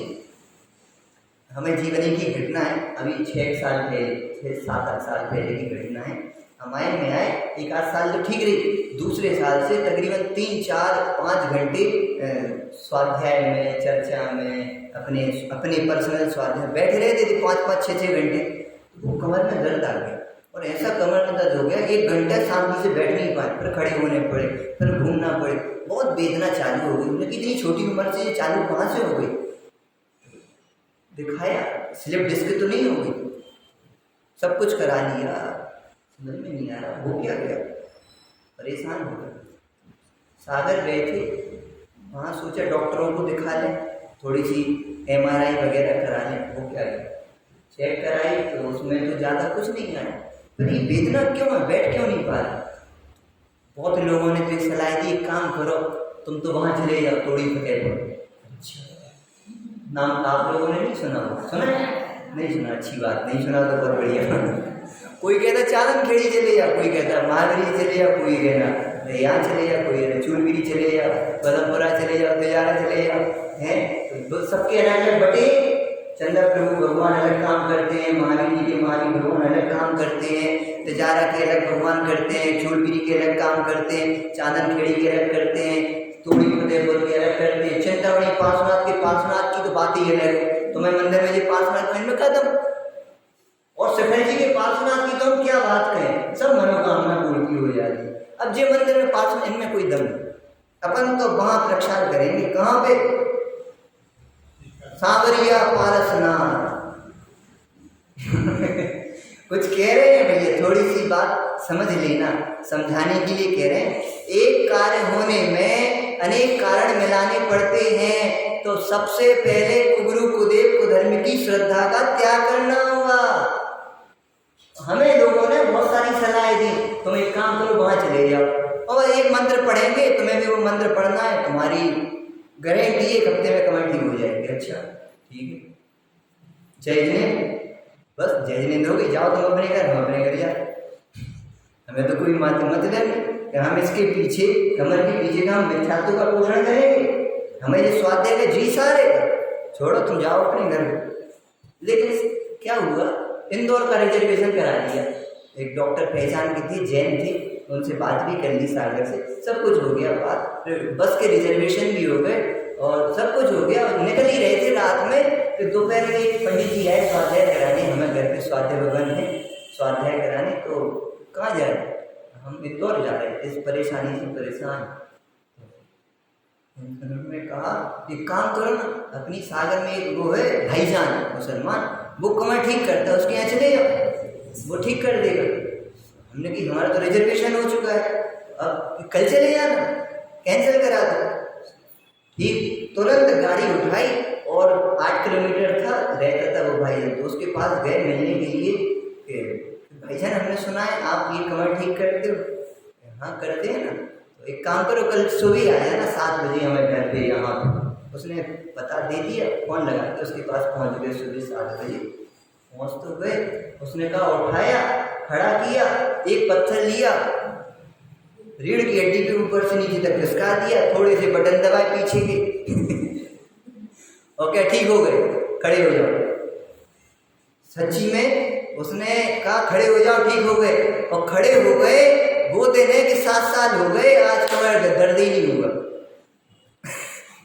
हमें जीवनी की घटना है, अभी 6-7 साल पहले की घटना है। हमारे में आए 1-8 साल तो ठीक रही, दूसरे साल से तकरीबन 3-4-5 घंटे स्वाध्याय में, चर्चा में, अपने पर्सनल स्वाध्याय बैठे रहते थे 5-5, 6-6 घंटे। वो कमर में दर्द आ गया और ऐसा कमर में दर्द हो गया 1 घंटा शांति से बैठ नहीं पाए, फिर खड़े होने पड़े, फिर घूमना पड़े, बहुत वेदना चालू हो गई। उन्हें इतनी छोटी उम्र से चालू कहाँ से हो गई? दिखाया, स्लिप डिस्क तो नहीं हो गई, सब कुछ करा लिया, समझ में नहीं आ रहा हो क्या गया, परेशान हो गया। सागर गए थे, वहाँ सोचा डॉक्टरों को दिखा लें, थोड़ी सी MRI वगैरह करा लें। वो क्या गया, चेक कराई तो उसमें तो ज़्यादा कुछ नहीं आया, पर ये वेदना क्यों है, बैठ क्यों नहीं पा रहा? बहुत लोगों ने तो सलाह दी, काम करो तुम तो वहाँ चले जाओ तोड़ी फतेहपुर। अच्छा, नाम आप लोगों ने नहीं सुना? सुना नहीं सुना? अच्छी बात, नहीं सुना तो बहुत बढ़िया। कोई कहता चालन खेड़ी चले जा, कोई कहता महावीरी चले जा, कोई कहना यहाँ चले जा, कोई कहना चूरगिरी चले जा, पदमपुरा चले जाओ, तेजारा चले जाओ, हैं तो सबके अलग बटे। चंद्र प्रभु भगवान अलग काम करते हैं, महावीर जी के महावीर भगवान अलग काम करते हैं, तेजारा के अलग भगवान करते हैं, चूरगिरी के अलग काम करते हैं, चांदन खेड़ी के अलग करते हैं, तोड़ी फतेहपुर के अलग करते हैं, चिंतामणि पार्श्वनाथ के पार्श्वनाथ की तो बात ही अलग है। तुम्हें मंदिर में ये पार्श्वनाथ में क्या दम, और सफेद जी के पार्श्वनाथ की तो हम क्या बात करें, सब मनोकामना पूर्ति हो जाती है। अब जे मंदिर में पार्श्वनाथ, इनमें कोई दम नहीं, अपन तो वहां प्रक्षाल करेंगे, कहाँ पे? सांवरिया पारसनाथ। कुछ कह रहे हैं भैया, थोड़ी सी बात समझ लेना, समझाने के लिए कह रहे हैं। एक कार्य होने में अनेक कारण मिलाने पड़ते हैं, तो सबसे पहले कुगुरु कुदेव कुधर्म की श्रद्धा का त्याग करना होगा। हमें लोगों ने बहुत सारी सलाह दी, तुम एक काम करो वहां चले जाओ और एक मंत्र पढ़ेंगे, तुम्हें भी वो मंत्र पढ़ना है, तुम्हारी गारंटी 1 हफ्ते में कमेंट ठीक हो जाएगी। अच्छा ठीक है, जय जिनेन्द्र। बस जय जिनेंद्र हो गई, जाओ तुम अपने घर, हम अपने घर जाए, हमें तो कोई मतलब नहीं कि हम इसके पीछे, कमर के पीछे का हम मिथ्यात्व का पोषण करेंगे, हमें ये स्वाध्याय का जी सारेगा, छोड़ो तुम जाओ अपने घर। लेकिन क्या हुआ, इंदौर का रिजर्वेशन करा दिया, एक डॉक्टर पहचान की थी, जैन थी, उनसे बात भी कर ली सागर से, सब कुछ हो गया बात, फिर बस के रिजर्वेशन भी हो गए और सब कुछ हो गया। निकल ही रहे थे रात में, फिर दोपहर में एक पंडित जी आए स्वाध्याय कराने, हमें घर पे स्वाध्याय भवन है स्वाध्याय कराने, तो कहाँ जा रहे, हम इंदौर जा रहे थे, इस परेशानी से परेशान। उन्होंने कहा एक काम करो ना, अपनी सागर में एक वो है भाईजान मुसलमान, वो कमर ठीक करता है, उसके यहाँ चले जाओ, वो ठीक कर देगा। हमने कि हमारा तो रिजर्वेशन हो चुका है, अब कल चले जाना, कैंसिल करा दो। ठीक तुरंत गाड़ी उठाई और 8 किलोमीटर था रहता था वो भाईजान, तो उसके पास गए मिलने के लिए, भाईजान हमने सुना है आप ये कमर ठीक करते हो, हाँ करते हैं ना, तो एक काम करो कल सुबह आ जाना 7 बजे हमारे घर पे यहाँ। उसने पता दे दिया, फोन लगा के उसके पास पहुँच गए सुबह 7 बजे, पहुँच तो गए। उसने कहा उठाया, खड़ा किया, एक पत्थर लिया, रीढ़ की हड्डी के ऊपर से नीचे तक खिसका दिया, थोड़े से बटन दबाए पीछे के और क्या ठीक हो गए, खड़े हो जाओ। सच्ची में उसने कहा खड़े हो जाओ, ठीक हो गए, और खड़े हो गए। वो दिन है कि 7 साल हो गए, आज कमर दर्द ही नहीं हुआ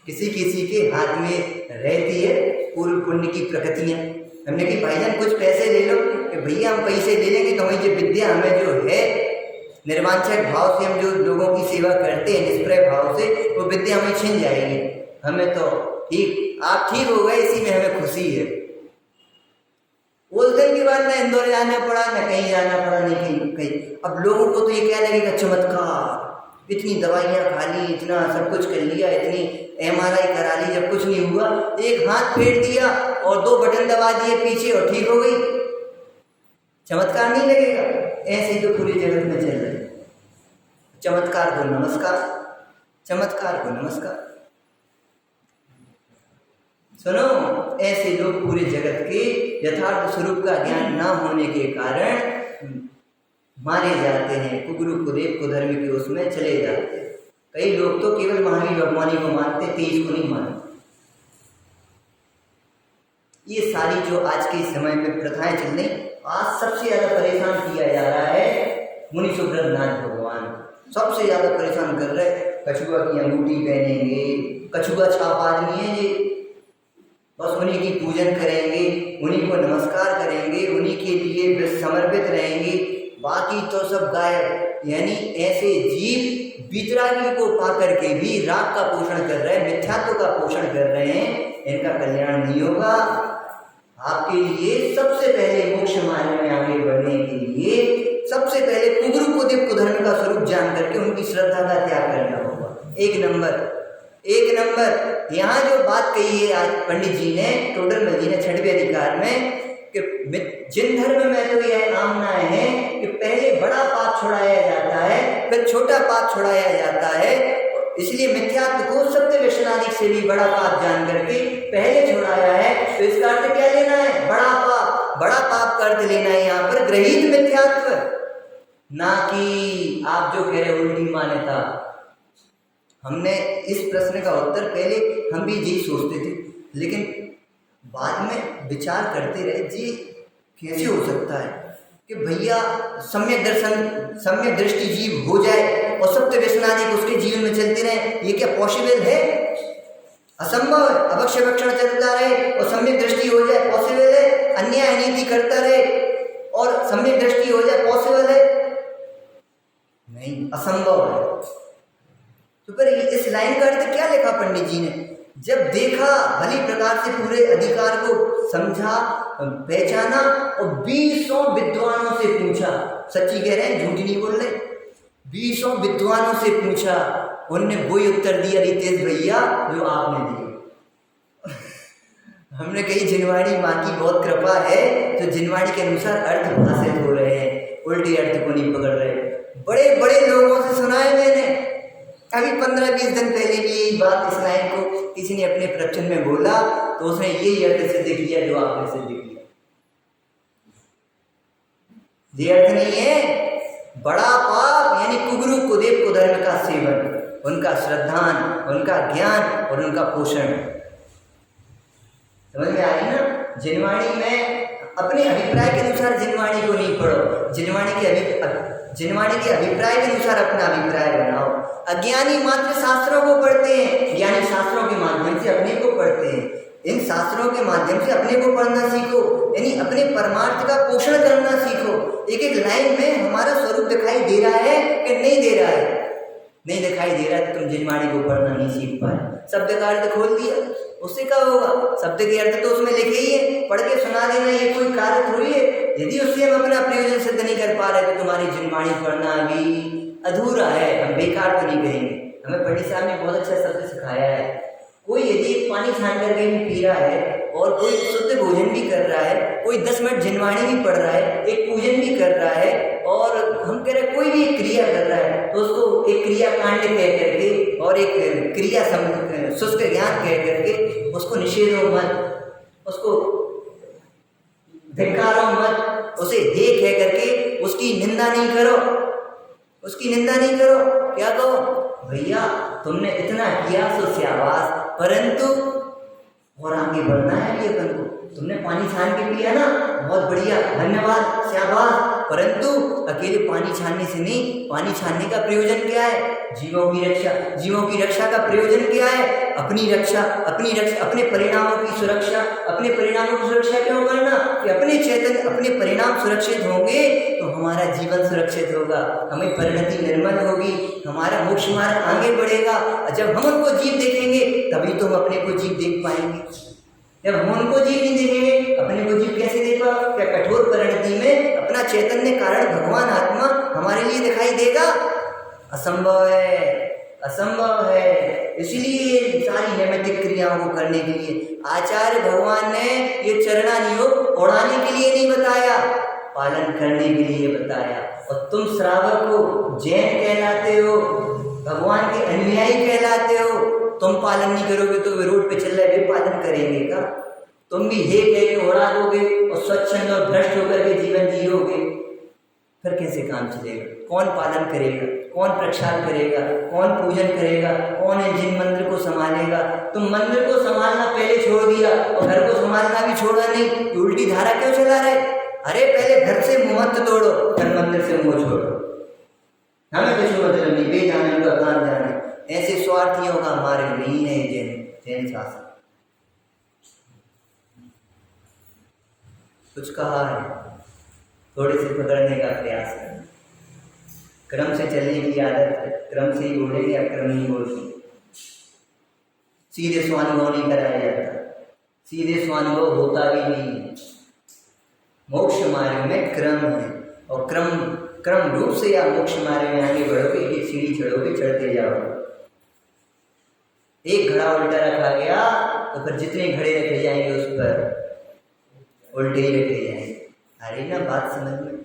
किसी किसी के हाथ में रहती है पूर्व पुण्य की प्रकृतियाँ। हमने कि भाईजान कुछ पैसे ले लो, कि भैया हम पैसे ले लेंगे तो हमें जो विद्या, हमें जो है निर्वांछक भाव से हम जो लोगों की सेवा करते हैं, निष्प्रय भाव से, वो विद्या हमें छिन जाएगी। हमें तो ठीक, आप ठीक हो गए, इसी में हमें खुशी है। उस दिन के बाद ना इंदौर जाना पड़ा, ना कहीं जाना पड़ा, नहीं कहीं कहीं। अब लोगों को तो ये क्या लगेगा, चमत्कार, इतनी दवाइयाँ खा ली, इतना सब कुछ कर लिया, इतनी MRI करा ली, जब कुछ नहीं हुआ, एक हाथ फेर दिया और 2 बटन दबा दिए पीछे और ठीक हो गई। चमत्कार नहीं लगेगा? ऐसे ही तो पूरी जगत में चल रहा है। चमत्कार को नमस्कार, चमत्कार को नमस्कार। सुनो, ऐसे लोग पूरे जगत के यथार्थ स्वरूप का ज्ञान ना होने के कारण मारे जाते हैं, कुगुरु कुदेव कुधर्म के उसमें चले जाते हैं। कई लोग तो केवल महावीर भगवानी को मानते, तेज को नहीं मानते। ये सारी जो आज के समय में प्रथाएं चल रही, आज सबसे ज्यादा परेशान किया जा रहा है मुनि सुब्रतनाथ भगवान, सबसे ज्यादा परेशान कर रहे। कछुआ की अंगूठी पहनेंगे, कछुआ छाप आदमी है ये, बस उन्हीं की पूजन करेंगे, उन्हीं को नमस्कार करेंगे, उन्हीं के लिए समर्पित रहेंगे, बाकी तो सब गायब। यानी ऐसे जीव वितरागी को पा करके भी राग का पोषण कर रहे हैं, मिथ्यात्व का पोषण कर रहे हैं, इनका कल्याण नहीं होगा। आपके लिए सबसे पहले मोक्ष मार्ग में आगे बढ़ने के लिए सबसे पहले कुगुरु कुदेव कुधर्म का स्वरूप जान करके उनकी श्रद्धा का त्याग करना होगा। एक नंबर यहाँ जो बात कही है आज पंडित जी ने, टोडरमल जी ने 6वें अधिकार में, कि जिन धर्म में तो यह आमना है कि पहले बड़ा पाप छुड़ाया जाता है, फिर छोटा पाप छुड़ाया जाता है, इसलिए मिथ्यात्व को सत्य व्यसनादि से भी बड़ा पाप जान करके पहले छुड़ाया है। तो इसका अर्थ क्या लेना है, बड़ा पाप का अर्थ लेना है यहाँ पर ग्रहित मिथ्यात्व, ना कि आप जो कह रहे उल्टी मान्यता। हमने इस प्रश्न का उत्तर पहले हम भी यही सोचते थे, लेकिन बाद में विचार करते रहे जी कैसे हो सकता है कि भैया सम्यक दर्शन, सम्यक दृष्टि जीव हो जाए और सत्य व्यसनादि उसके जीवन में चलते रहे, ये क्या पॉसिबल है? असंभव है। अभक्ष्य भक्षण चलता रहे और सम्यक दृष्टि हो जाए, पॉसिबल है? अन्याय नीति करता रहे और सम्यक दृष्टि हो जाए, पॉसिबल है? नहीं, असंभव है। तो फिर इस लाइन का अर्थ क्या लिखा पंडित जी ने? जब देखा, भली प्रकार से पूरे अधिकार को समझा, पहचाना और 20 विद्वानों से पूछा, सच्ची कह रहे हैं, झूठ नहीं बोल रहे, 20 विद्वानों से पूछा, उनने वही उत्तर दिया रितेश भैया जो आपने दिया। हमने कही जिनवाणी माँ की बहुत कृपा है, तो जिनवाणी के अनुसार अर्थ हासिल हो रहे हैं, उल्टे अर्थ को नहीं पकड़ रहे। बड़े बड़े लोगों से सुना है मैंने, अभी 15-20 दिन पहले भी यही बात, इस लाइन को किसी ने अपने प्रवचन में बोला, तो उसने यही अर्थ सिद्ध किया जो आपने सिद्ध किया। ये अर्थ नहीं है। बड़ा पाप यानी कुगुरु कुदेव कुधर्म का सेवन, उनका श्रद्धान, उनका ज्ञान और उनका पोषण। समझ में आ रही ना? जिनवाणी में अपने अभिप्राय के अनुसार जिनवाणी को नहीं पढ़ो, जिनवाणी के अभिप्राय के अनुसार अपना अभिप्राय बनाओ। अज्ञानी मात्र शास्त्रों को पढ़ते हैं, ज्ञानी शास्त्रों के माध्यम से अपने को पढ़ते हैं। इन शास्त्रों के माध्यम से अपने को पढ़ना सीखो, यानी अपने परमार्थ का पोषण करना सीखो। एक एक लाइन में हमारा स्वरूप दिखाई दे रहा है कि नहीं दे रहा है? नहीं दिखाई दे रहा है तो तुम जिनवाणी को पढ़ना नहीं सीख पाए। शब्द का अर्थ खोल दिया, उससे क्या होगा? शब्द के अर्थ तो उसमें लिखे ही है, पढ़ के सुना देना ये कोई कार्य थोड़ी है। यदि उससे हम अपना प्रयोजन सिद्ध नहीं कर पा रहे तो तुम्हारी जिनवाणी पढ़ना भी अधूरा है, हम बेकार तो नहीं करेंगे। हमें पंडित साहब ने बहुत अच्छा शब्द सिखाया है। कोई यदि पानी छान करके भी पी रहा है और कोई शुद्ध भोजन भी कर रहा है, कोई 10 मिनट जिनवाणी भी पढ़ रहा है, एक पूजन भी कर रहा है, और हम कह रहे कोई भी एक क्रिया कर रहा है तो उसको एक क्रिया कांड कह करके और एक क्रिया शुष्क ज्ञान कह करके उसको निषेधो मत, उसको धिक्कारो मत, उसे हे कह करके उसकी निंदा नहीं करो, उसकी निंदा नहीं करो। क्या कहो? भैया तुमने इतना किया सो शाबाश, परंतु और आगे बढ़ना है भी अपन को। तुमने पानी छान के पिया ना, बहुत बढ़िया, धन्यवाद, शाबाश, परंतु अकेले पानी छानने से नहीं, पानी छानने का प्रयोजन क्या है? जीवों की रक्षा। जीवों की रक्षा का प्रयोजन क्या है? अपनी रक्षा, अपने परिणामों की सुरक्षा। अपने परिणामों की सुरक्षा क्यों करना? कि अपने चैतन्य, अपने परिणाम सुरक्षित होंगे तो हमारा जीवन सुरक्षित होगा, हमें परिणति निर्मल होगी, हमारा मोक्ष मार्ग आगे बढ़ेगा। जब हम उनको जीव देखेंगे तभी तो हम अपने को जीव देख पाएंगे। जब हम उनको जीव नहीं देखेंगे, अपने को जीव कैसे देख पाओ? क्या कठोर परिणति में अपना चैतन्य कारण भगवान आत्मा हमारे लिए दिखाई देगा? असंभव है, असंभव है। इसलिए सारी नैमित्तिक क्रियाओं को करने के लिए आचार्य भगवान ने ये चरणानियोग उड़ाने के लिए नहीं बताया, पालन करने के लिए बताया। और तुम श्रावक हो, जैन कहलाते हो, भगवान के अनुयायी कहलाते हो, तुम पालन नहीं करोगे तो वे रोड पे चल रहे वे पालन करेंगे का? तुम भी हे कह के उड़ा दोगे और स्वच्छंद और भ्रष्ट होकर के जीवन जियोगे, फिर कैसे काम चलेगा? कौन पालन करेगा? कौन प्रक्षाल करेगा? कौन पूजन करेगा? कौन है जिन मंदिर को संभालेगा? तुम मंदिर को संभालना पहले छोड़ दिया और घर को संभालना भी छोड़ा नहीं, तो उल्टी धारा क्यों चला रहे? अरे पहले घर से मुंह मत तोड़ो, फिर मंदिर से मुंह छोड़ो। हमें कुछ मतलब नहीं, बेजाने उनका काम जाने। ऐसे स्वार्थियों का मार्ग नहीं है जैन शासन। कुछ कहा है, थोड़े से पकड़ने का प्रयास करें। क्रम से चलने की आदत है, क्रम से ही बोलेंगे, अक्रम नहीं बोलते। सीधे स्वानुभव नहीं कराया जाता, सीधे स्वानुभव होता भी नहीं है। मोक्ष मार्ग में क्रम है, और क्रम रूप से या मोक्ष मार्ग में आगे बढ़ोगे, एक सीढ़ी चढ़ोगे, चढ़ते जाओगे। एक घड़ा उल्टा रखा गया तो फिर जितने घड़े रखे जाएंगे उस पर उल्टे ही रखे जाएंगे। अरे ना बात समझ में?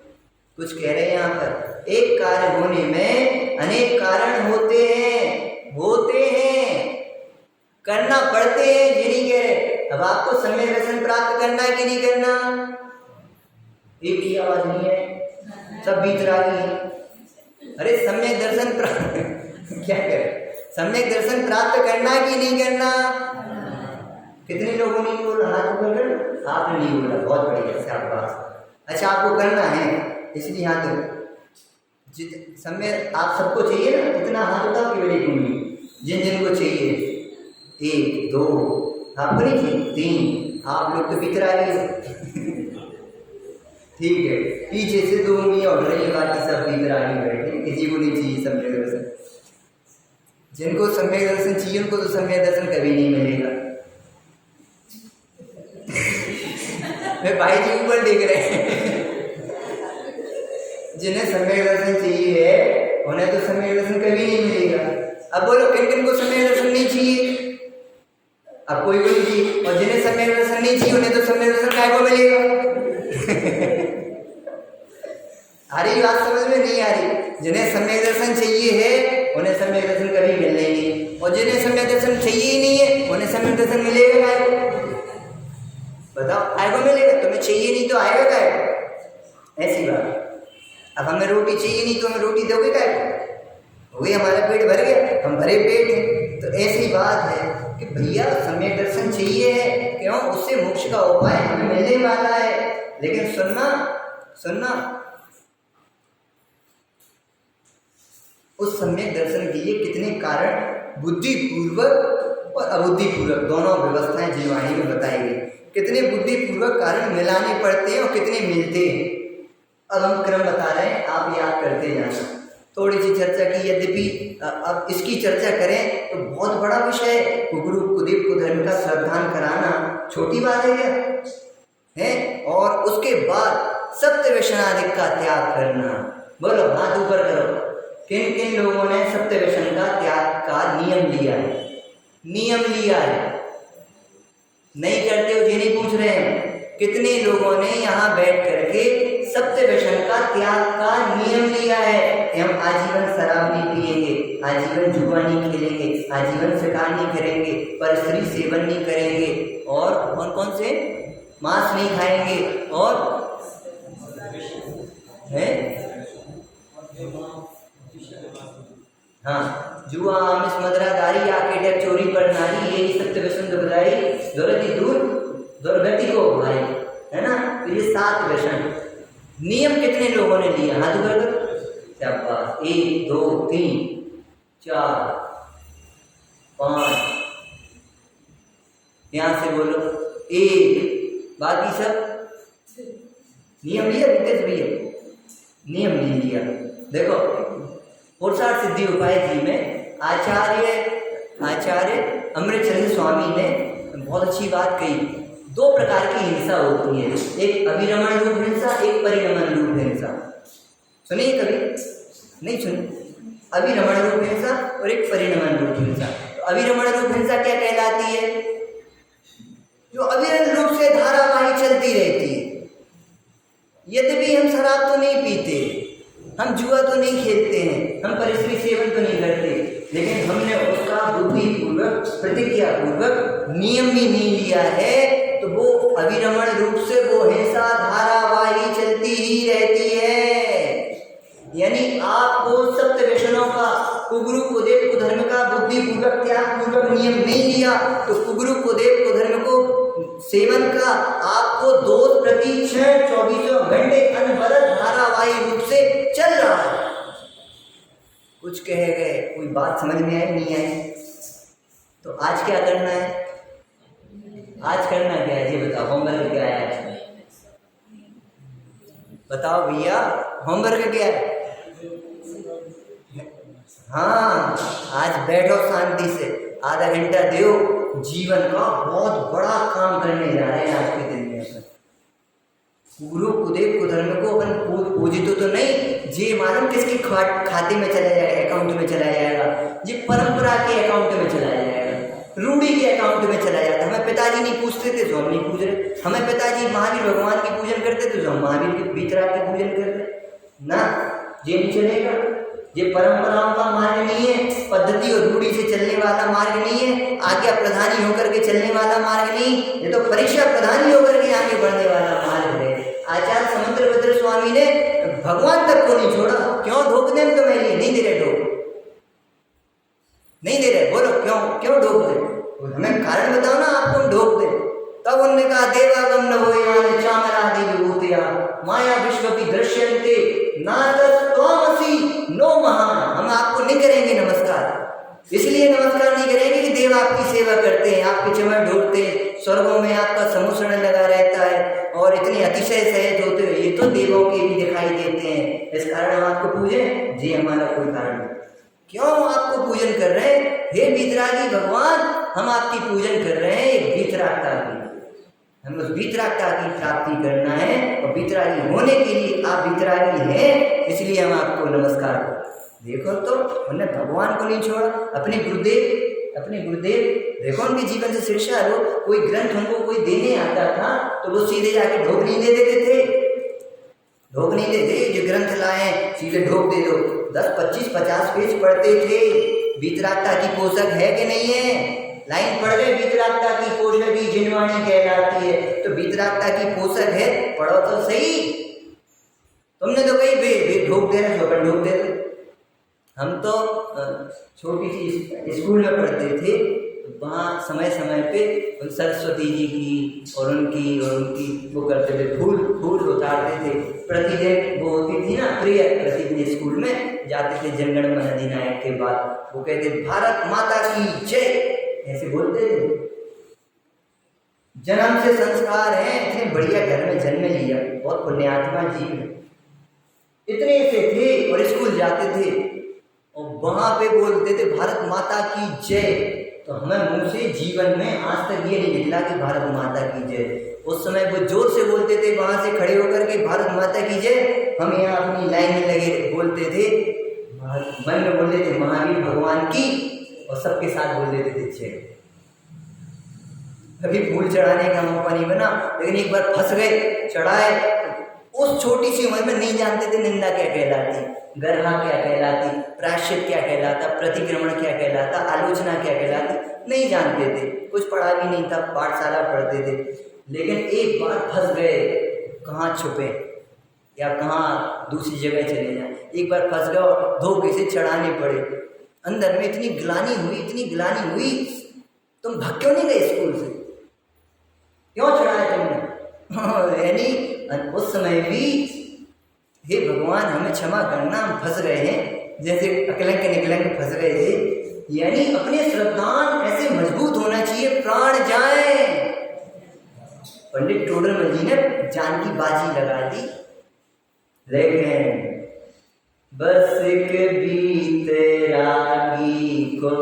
कुछ कह रहे हैं यहाँ पर, एक कार्य होने में अनेक कारण होते हैं, करना पड़ते हैं, ये नहीं कह रहे। अब आपको सम्यक दर्शन प्राप्त करना है कि नहीं करना? एक ही आवाज नहीं है, सब बीतरागी है। अरे सम्यक दर्शन प्राप्त क्या करें? सम्यक दर्शन प्राप्त करना कि नहीं करना? कितने लोगों ने बोला? हाथ ऊपर कर। आपने नहीं बोला, बहुत बढ़िया, शाबाश। अच्छा, आपको करना है इसलिए हाथ सम्यक आप सबको चाहिए ना, इतना हाथ उठाओ कि बड़ी कुंडली जिन को चाहिए। 1 2 आपको नहीं चाहिए, 3 आप लोग तो बितरागी हो। ठीक है, पीछे से 2 उंगलियां उठ रही है, बाकी सब बितरागी बैठे, किसी को नहीं चाहिए सम्यक दर्शन। जिनको सम्यक दर्शन चाहिए उनको तो सम्यक दर्शन कभी नहीं मिलेगा। भाई जी ऊपर देख रहे हैं। जिन्हें सम्यक दर्शन चाहिए उन्हें तो सम्यक दर्शन कभी नहीं मिलेगा। अब बोलो किन किन को सम्यक दर्शन नहीं चाहिए? अब कोई को नहीं चाहिए, और जिन्हें सम्यक दर्शन नहीं चाहिए उन्हें तो सम्यक दर्शन काय को मिलेगा? आ रही बात समझ में नहीं आ रही? जिन्हें सम्यक दर्शन चाहिए है उन्हें सम्यक दर्शन कभी मिलने नहीं, और जिन्हें सम्यक दर्शन चाहिए ही नहीं है उन्हें सम्यक दर्शन मिलेगा काय को? बताओ, काय को मिलेगा? तुम्हें चाहिए नहीं तो आएगा काय को? ऐसी बात। हमें रोटी चाहिए नहीं तो हमें रोटी दोगे क्या? वही हमारा पेट भर गया, हम भरे पेट हैं। तो ऐसी बात है कि भैया सम्यक दर्शन चाहिए है, क्यों? उससे मोक्ष का उपाय हमें मिलने वाला है। लेकिन सुनना उस सम्यक दर्शन के लिए कितने कारण बुद्धिपूर्वक और अबुद्धिपूर्वक दोनों व्यवस्थाएं जीववाणी में बताई गई। कितने बुद्धिपूर्वक कारण मिलाने पड़ते हैं और कितने मिलते हैं। अब हम क्रम बता रहे हैं, आप याद करते जाना। थोड़ी सी चर्चा की, यद्यपि अब इसकी चर्चा करें तो बहुत बड़ा विषय है। कुगुरु कुदेव को धर्म का श्रद्धान कराना छोटी बात है क्या है? और उसके बाद सत्य व्यसनादि का त्याग करना। बोलो, हाथ ऊपर करो। किन किन लोगों ने सत्य व्यसन का त्याग का नियम लिया है? नियम लिया है, नहीं करते हो ये नहीं पूछ रहे हैं। कितने लोगों ने यहाँ बैठ करके सत्य व्यसन का त्याग का नियम लिया है? हम आजीवन शराब नहीं पिएंगे, आजीवन जुआ नहीं खेलेंगे, आजीवन शिकार नहीं करेंगे, परस्त्री सेवन नहीं करेंगे, और कौन कौन से? मांस नहीं खाएंगे, और है हाँ, जुआ आमिष मदरादारी आकेट चोरी पर नारी, यही सत्य व्यसन दुखदाई दुर्गति दूर दुर्गति को भाई, है ना? तो ये 7 व्यसन नियम कितने लोगों ने लिया? हाथ ऊपर करो। शाबाश। 1 2 3 4 5, यहाँ से बोलो 1, बाकी सब नियम लिया? विदेश भैया नियम नहीं लिया। देखो, पुरुषार्थ सिद्धि उपाय जी में आचार्य अमृतचंद्र स्वामी ने बहुत अच्छी बात कही। 2 प्रकार की हिंसा होती है, एक अभिरमण रूप हिंसा, एक परिरमण रूप हिंसा। सुनिए कभी? नहीं सुने? अभिरमण रूप हिंसा और एक परिरमण रूप हिंसा। तो अभिरमण रूप हिंसा क्या कहलाती है? जो अविरल रूप से धारावाही चलती रहती है। यद्यपि हम शराब तो नहीं पीते, हम जुआ तो नहीं खेलते हैं, हम परस्त्री सेवन तो नहीं करते, लेकिन हमने उसका बुद्धिपूर्वक प्रतिज्ञापूर्वक नियम भी नहीं लिया है, तो वो अभिरमण रूप से वो हिंसा धारावाही चलती ही रहती है। यानी आपको सत्य व्यसनों का, कुगुरु कुदेव को धर्म का बुद्धिपूर्वक त्यागपूर्वक नियम नहीं लिया, तो कुगुरु कुदेव को धर्म को सेवन का आपको दोष प्रतिक्षण 24 घंटे अनवरत धारावाही रूप से चल रहा है। कुछ कहे गए, कोई बात समझ में आई नहीं आई? तो आज क्या करना है? आज करना क्या है ये बताओ। होमवर्क क्या है आज? बताओ भैया, होमवर्क क्या है? हाँ, आज बैठो शांति से, आधा घंटा दो, जीवन का बहुत बड़ा काम करने जा रहे हैं आज के दिन में। गुरु कुदेव को धर्म को अपन पूजित तो नहीं, ये मालूम किसके खाते में चला जाएगा, अकाउंट में चला जाएगा? ये परंपरा के अकाउंट में चला जाएगा, रूढ़ी के अकाउंट में चला जाता है। हमें पिताजी नहीं पूछते थे तो हम नहीं पूछ रहे, हमें पिताजी महावीर भगवान की पूजन करते थे तो हम महावीर के वितराग की पूजन करते ना। ये नहीं चलेगा, ये परंपराओं का मार्ग नहीं है, पद्धति और रूढ़ी से चलने वाला मार्ग नहीं है, आज्ञा प्रधानी होकर के चलने वाला मार्ग नहीं, ये तो परीक्षा प्रधानी होकर के आगे बढ़ने वाला मार्ग है। आचार्य समुद्रभद्र स्वामी ने भगवान तक को नहीं छोड़ा। क्यों ढोक दें तो मैं ये नहीं दे रहे, ढोक नहीं दे रहे, बोलो क्यों ढोक दे? हमें कारण बताओ ना, आपको ढोक दे। तब उन्होंने कहा देवागम न हो यान चामरादि विभूतिया माया विश्व की दृश्यन्ते नातस्त्वमसि नो महान। हम आपको नहीं करेंगे नमस्कार, इसलिए नमस्कार नहीं करेंगे कि देव आपकी सेवा करते हैं, आपके चमड़ ढोकते हैं, स्वर्गों में आपका समुसरण लगा रहता है और इतने अतिशय सहज होते हुए ये तो देवों के भी दिखाई देते हैं, इस कारण हम आपको पूजें? जी हमारा कोई कारण नहीं। क्यों आपको पूजन कर रहे हैं? हे वीतरागी भगवान, हम आपकी पूजन कर रहे हैं एक वीतरागता की, हमें उस वीतरागता की प्राप्ति करना है, और वीतरागी होने के लिए आप वीतरागी हैं, इसलिए हम आपको नमस्कार करते। देखो तो उन्होंने भगवान को नहीं छोड़ा, अपने गुरुदेव देखो उनके जीवन से शिक्षा लो। कोई ग्रंथ उनको कोई देने आता था तो वो सीधे जाके ढोक नहीं दे देते थे, ढोक नहीं देते, जो ग्रंथ लाए सीधे ढोक दे दो। 10 25 50 पेज पढ़ते थे। वीतरागता की पोषक है कि नहीं है? लाइन पढ़ रहे, वीतरागता की पोषक ही जिनवाणी कहलाती है, तो वीतरागता की पोषक है, पढ़ो तो सही। तुमने तो कही बे ढोक दे रहे, अपन ढोक देते। हम तो छोटी सी स्कूल में पढ़ते थे, तो वहाँ समय समय पे उन सरस्वती जी की और उनकी वो करते थे, फूल उतारते थे। प्रतिदिन वो होती थी ना प्रेयर, प्रतिदिन स्कूल में जाते थे, जनगण मन अधिनायक के बाद वो कहते भारत माता की जय, ऐसे बोलते थे। जन्म से संस्कार है, इतने बढ़िया घर में जन्म लिया, बहुत पुण्यात्मा जीव है, इतने से थे और स्कूल जाते थे और वहां पे बोलते थे भारत माता की जय। तो हमें मुंह से जीवन में आज तक ये नहीं निकला कि भारत माता की जय। उस समय वो जोर से बोलते थे वहां से खड़े होकर के भारत माता की जय, हम यहाँ अपनी लाइन में लगे बोलते थे, मन में बोलते थे महावीर भगवान की, और सबके साथ बोल देते थे जय। कभी फूल चढ़ाने का मौका नहीं बना, लेकिन एक बार फंस गए, चढ़ाए। उस छोटी सी उम्र में नहीं जानते थे निंदा क्या कहलाती, गर्हा क्या कहलाती, प्रायश्चित क्या कहलाता, प्रतिक्रमण क्या कहलाता, आलोचना क्या कहलाती, नहीं जानते थे। कुछ पढ़ा भी नहीं था, पाठशाला पढ़ते थे। लेकिन एक बार फंस गए, कहाँ छुपे या कहाँ दूसरी जगह चले जाएं। एक बार फंस गए और धोखे से चढ़ाने पड़े। अंदर में इतनी ग्लानि हुई, तुम भाग क्यों नहीं गए स्कूल से, क्यों चढ़ाया तुमने? यानी उस समय भी हे भगवान हमें क्षमा करना, हम फंस गए हैं, जैसे अकलंक फंस गए थे। यानी अपने श्रद्धान ऐसे मजबूत होना चाहिए, प्राण जाए। पंडित टोडरमल जी ने जान की बाजी लगा दी, लेकिन बस कभी रागी को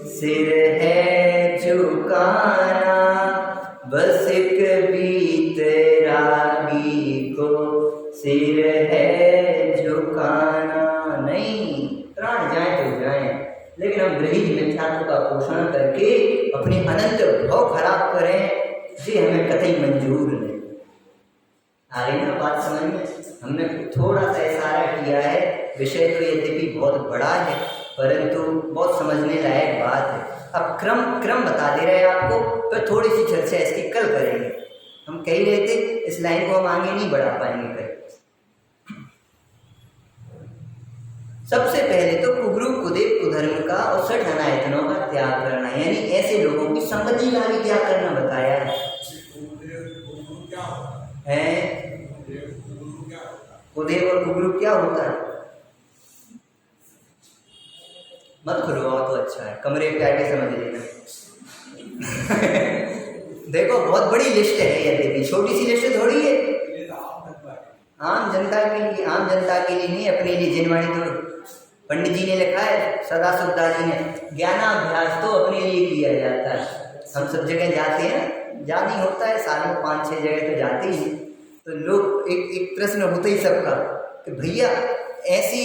सिर है झुकाना, बस कभी रागी को सिर है झुकाना। नहीं, प्राण जाए तो जाए, लेकिन हम गृहीत मिथ्यात्व का पोषण करके अपने अनंत भाव खराब करें, ये हमें कतई मंजूर नहीं। आ रही ना बात समझ में? हमने थोड़ा सा इशारा किया है, विषय तो यद्यपि बहुत बड़ा है, परंतु बहुत समझने लायक बात है। अब क्रम बता दे रहे हैं आपको, तो थोड़ी सी चर्चा इसकी कल करेंगे। हम कह रहे थे इस लाइन को हम आगे नहीं बढ़ा पाएंगे कल। सबसे पहले तो कुगुरु कुदेव कुधर्म का और 60 अनायतनों का त्याग करना, यानी ऐसे लोगों की संगति का भी त्याग करना बताया है। कुदेव और कुगुरु क्या होता है? मत खुलवाओ तो अच्छा है, कमरे पे आके समझ लेना। देखो बहुत बड़ी लिस्ट है, यद्यपि छोटी सी लिस्ट थोड़ी है। आम जनता के लिए नहीं, अपने लिए। जिनवाणी तो पंडित जी ने लिखा है, सदा सुखदास जी ने, ज्ञानाभ्यास तो अपने लिए किया जाता है। हम सब जगह जाते हैं, जानी होता है, साल में 5-6 जगह तो जाते ही हैं। तो लोग एक प्रश्न होता ही सबका कि भैया ऐसी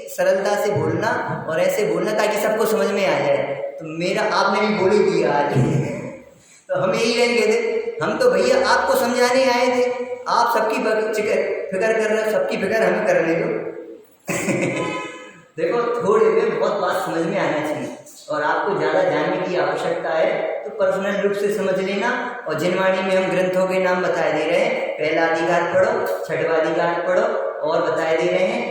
सरलता से बोलना और ऐसे बोलना ताकि सबको समझ में आ जाए। तो मेरा आपने भी बोली दिया आज। तो हम यही कहेंगे थे, हम तो भैया आपको समझाने आए थे, आप सबकी फिक्र कर रहे हो, सबकी फिक्र हमें करने दो। देखो थोड़ी में बहुत बात समझ में आना चाहिए, और आपको ज़्यादा जानने की आवश्यकता है तो पर्सनल रूप से समझ लेना। और जिनवाणी में हम ग्रंथों के नाम बता दे रहे हैं, पहला अधिकार पढ़ो, छठवां अधिकार पढ़ो, और बताए दे रहे हैं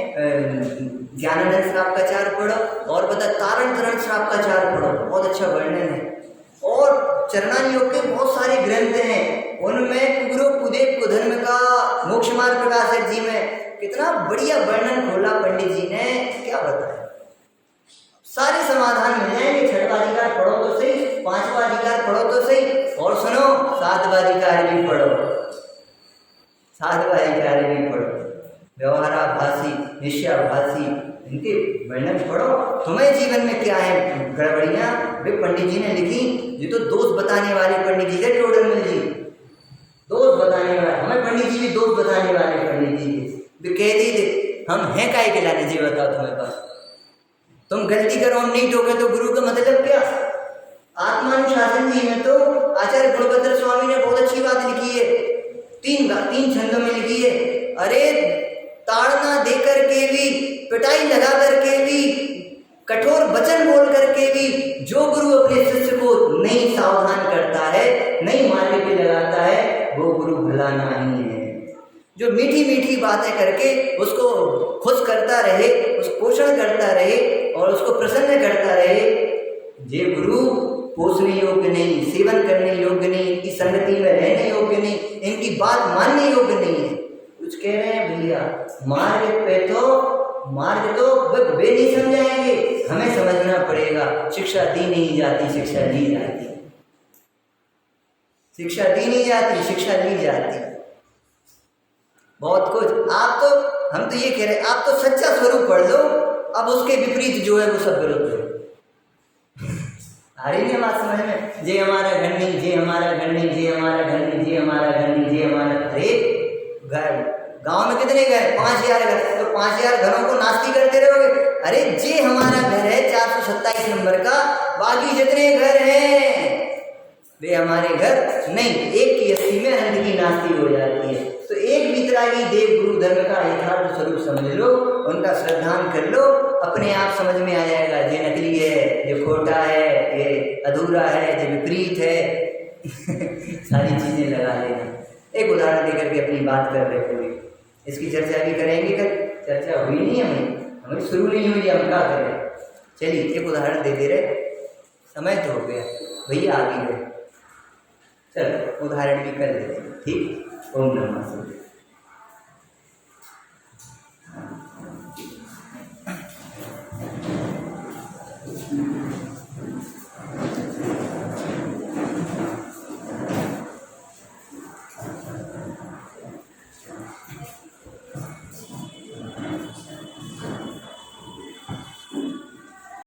ज्ञानानंद श्राप का चार पढ़ो, और बता तारण तरण श्राप का चार पढ़ो, बहुत अच्छा वर्णन है। और चरणान योग के बहुत सारे ग्रंथ हैं, उनमें कुगुरु कुदेव कुधर्म का मोक्ष मार्ग प्रकाशक जी में कितना बढ़िया वर्णन खोला पंडित जी ने, क्या बताया। सारे समाधान मिल जाएंगे। छठवां अधिकार पढ़ो तो सही, पांचवा अधिकार पढ़ो तो सही, और सुनो सातवां अधिकार भी पढ़ो, सातवां अधिकार भी पढ़ो। व्यवहाराभासी, निश्चयाभासी, इनके वर्णन पढ़ो। तुम्हें जीवन में क्या है गड़बड़ियाँ, वे पंडित जी ने लिखी। ये तो दोष बताने वाले पंडित जी थे, टोडरमल जी, दोष बताने वाले। हमें पंडित जी भी दोष बताने वाले पंडित जी थे। वे कह दी थे हम हैं काहे के लाने जी, बताओ तुम्हें पास। तुम गलती करो, हम नहीं टोके तो गुरु का मतलब क्या? आत्मानुशासन जी में तो आचार्य गुणभद्र स्वामी ने बहुत अच्छी बात लिखी है, तीन छंदों में लिखी है। अरे ताड़ना दे करके भी, पिटाई लगा करके भी, कठोर वचन बोल करके भी जो गुरु अपने शिष्य को नहीं सावधान करता है, नहीं मार्ग पे लगाता है, वो गुरु भला नहीं है। जो मीठी मीठी बातें करके उसको खुश करता रहे, उस पोषण करता रहे और उसको प्रसन्न करता रहे। ये गुरु पोषने योग्य नहीं, सेवन करने योग्य नहीं, इनकी संगति में रहने योग्य नहीं, इनकी बात मानने योग्य नहीं है। कुछ कह रहे हैं भैया, मार्ग तो वे नहीं समझाएंगे, हमें समझना पड़ेगा। शिक्षा दी नहीं जाती, शिक्षा ली जाती। शिक्षा दी नहीं जाती, शिक्षा ली जाती। बहुत कुछ आप तो, हम तो ये कह रहे हैं, आप तो सच्चा स्वरूप पढ़ लो, अब उसके विपरीत जो है वो सब विरुद्ध है। आ रही है बात समझ में? जे हमारा घर नहीं, जे हमारा घर नहीं, जे हमारा घर नहीं, जे हमारा घर नहीं, जे हमारा। अरे घर, गांव में कितने घर? 5000 घर। तो 5000 घरों को नास्ती करते रहोगे? अरे जे हमारा घर है 427 नंबर का, बाकी जितने घर हैं वे हमारे घर नहीं। एक की 80 में अनंत की नास्ती हो जाती है। तो एक वितरागी देव गुरु धर्म का यथार्थ स्वरूप समझ लो, उनका श्रद्धान कर लो, अपने आप समझ में आ जाएगा। ये नकली है, ये खोटा है, ये अधूरा है, ये विपरीत है। सारी चीजें लगा लेना। एक उदाहरण देकर के अपनी बात कर रहे पूरी, इसकी चर्चा भी करेंगे। कल चर्चा हुई नहीं, हमें शुरू नहीं हुई, हम क्या करें। चलिए एक उदाहरण दे दे रहे, समय तो हो गया भैया, आगे गए। चलो उदाहरण भी कर लेते हैं, ठीक। ओम नमः शिवाय।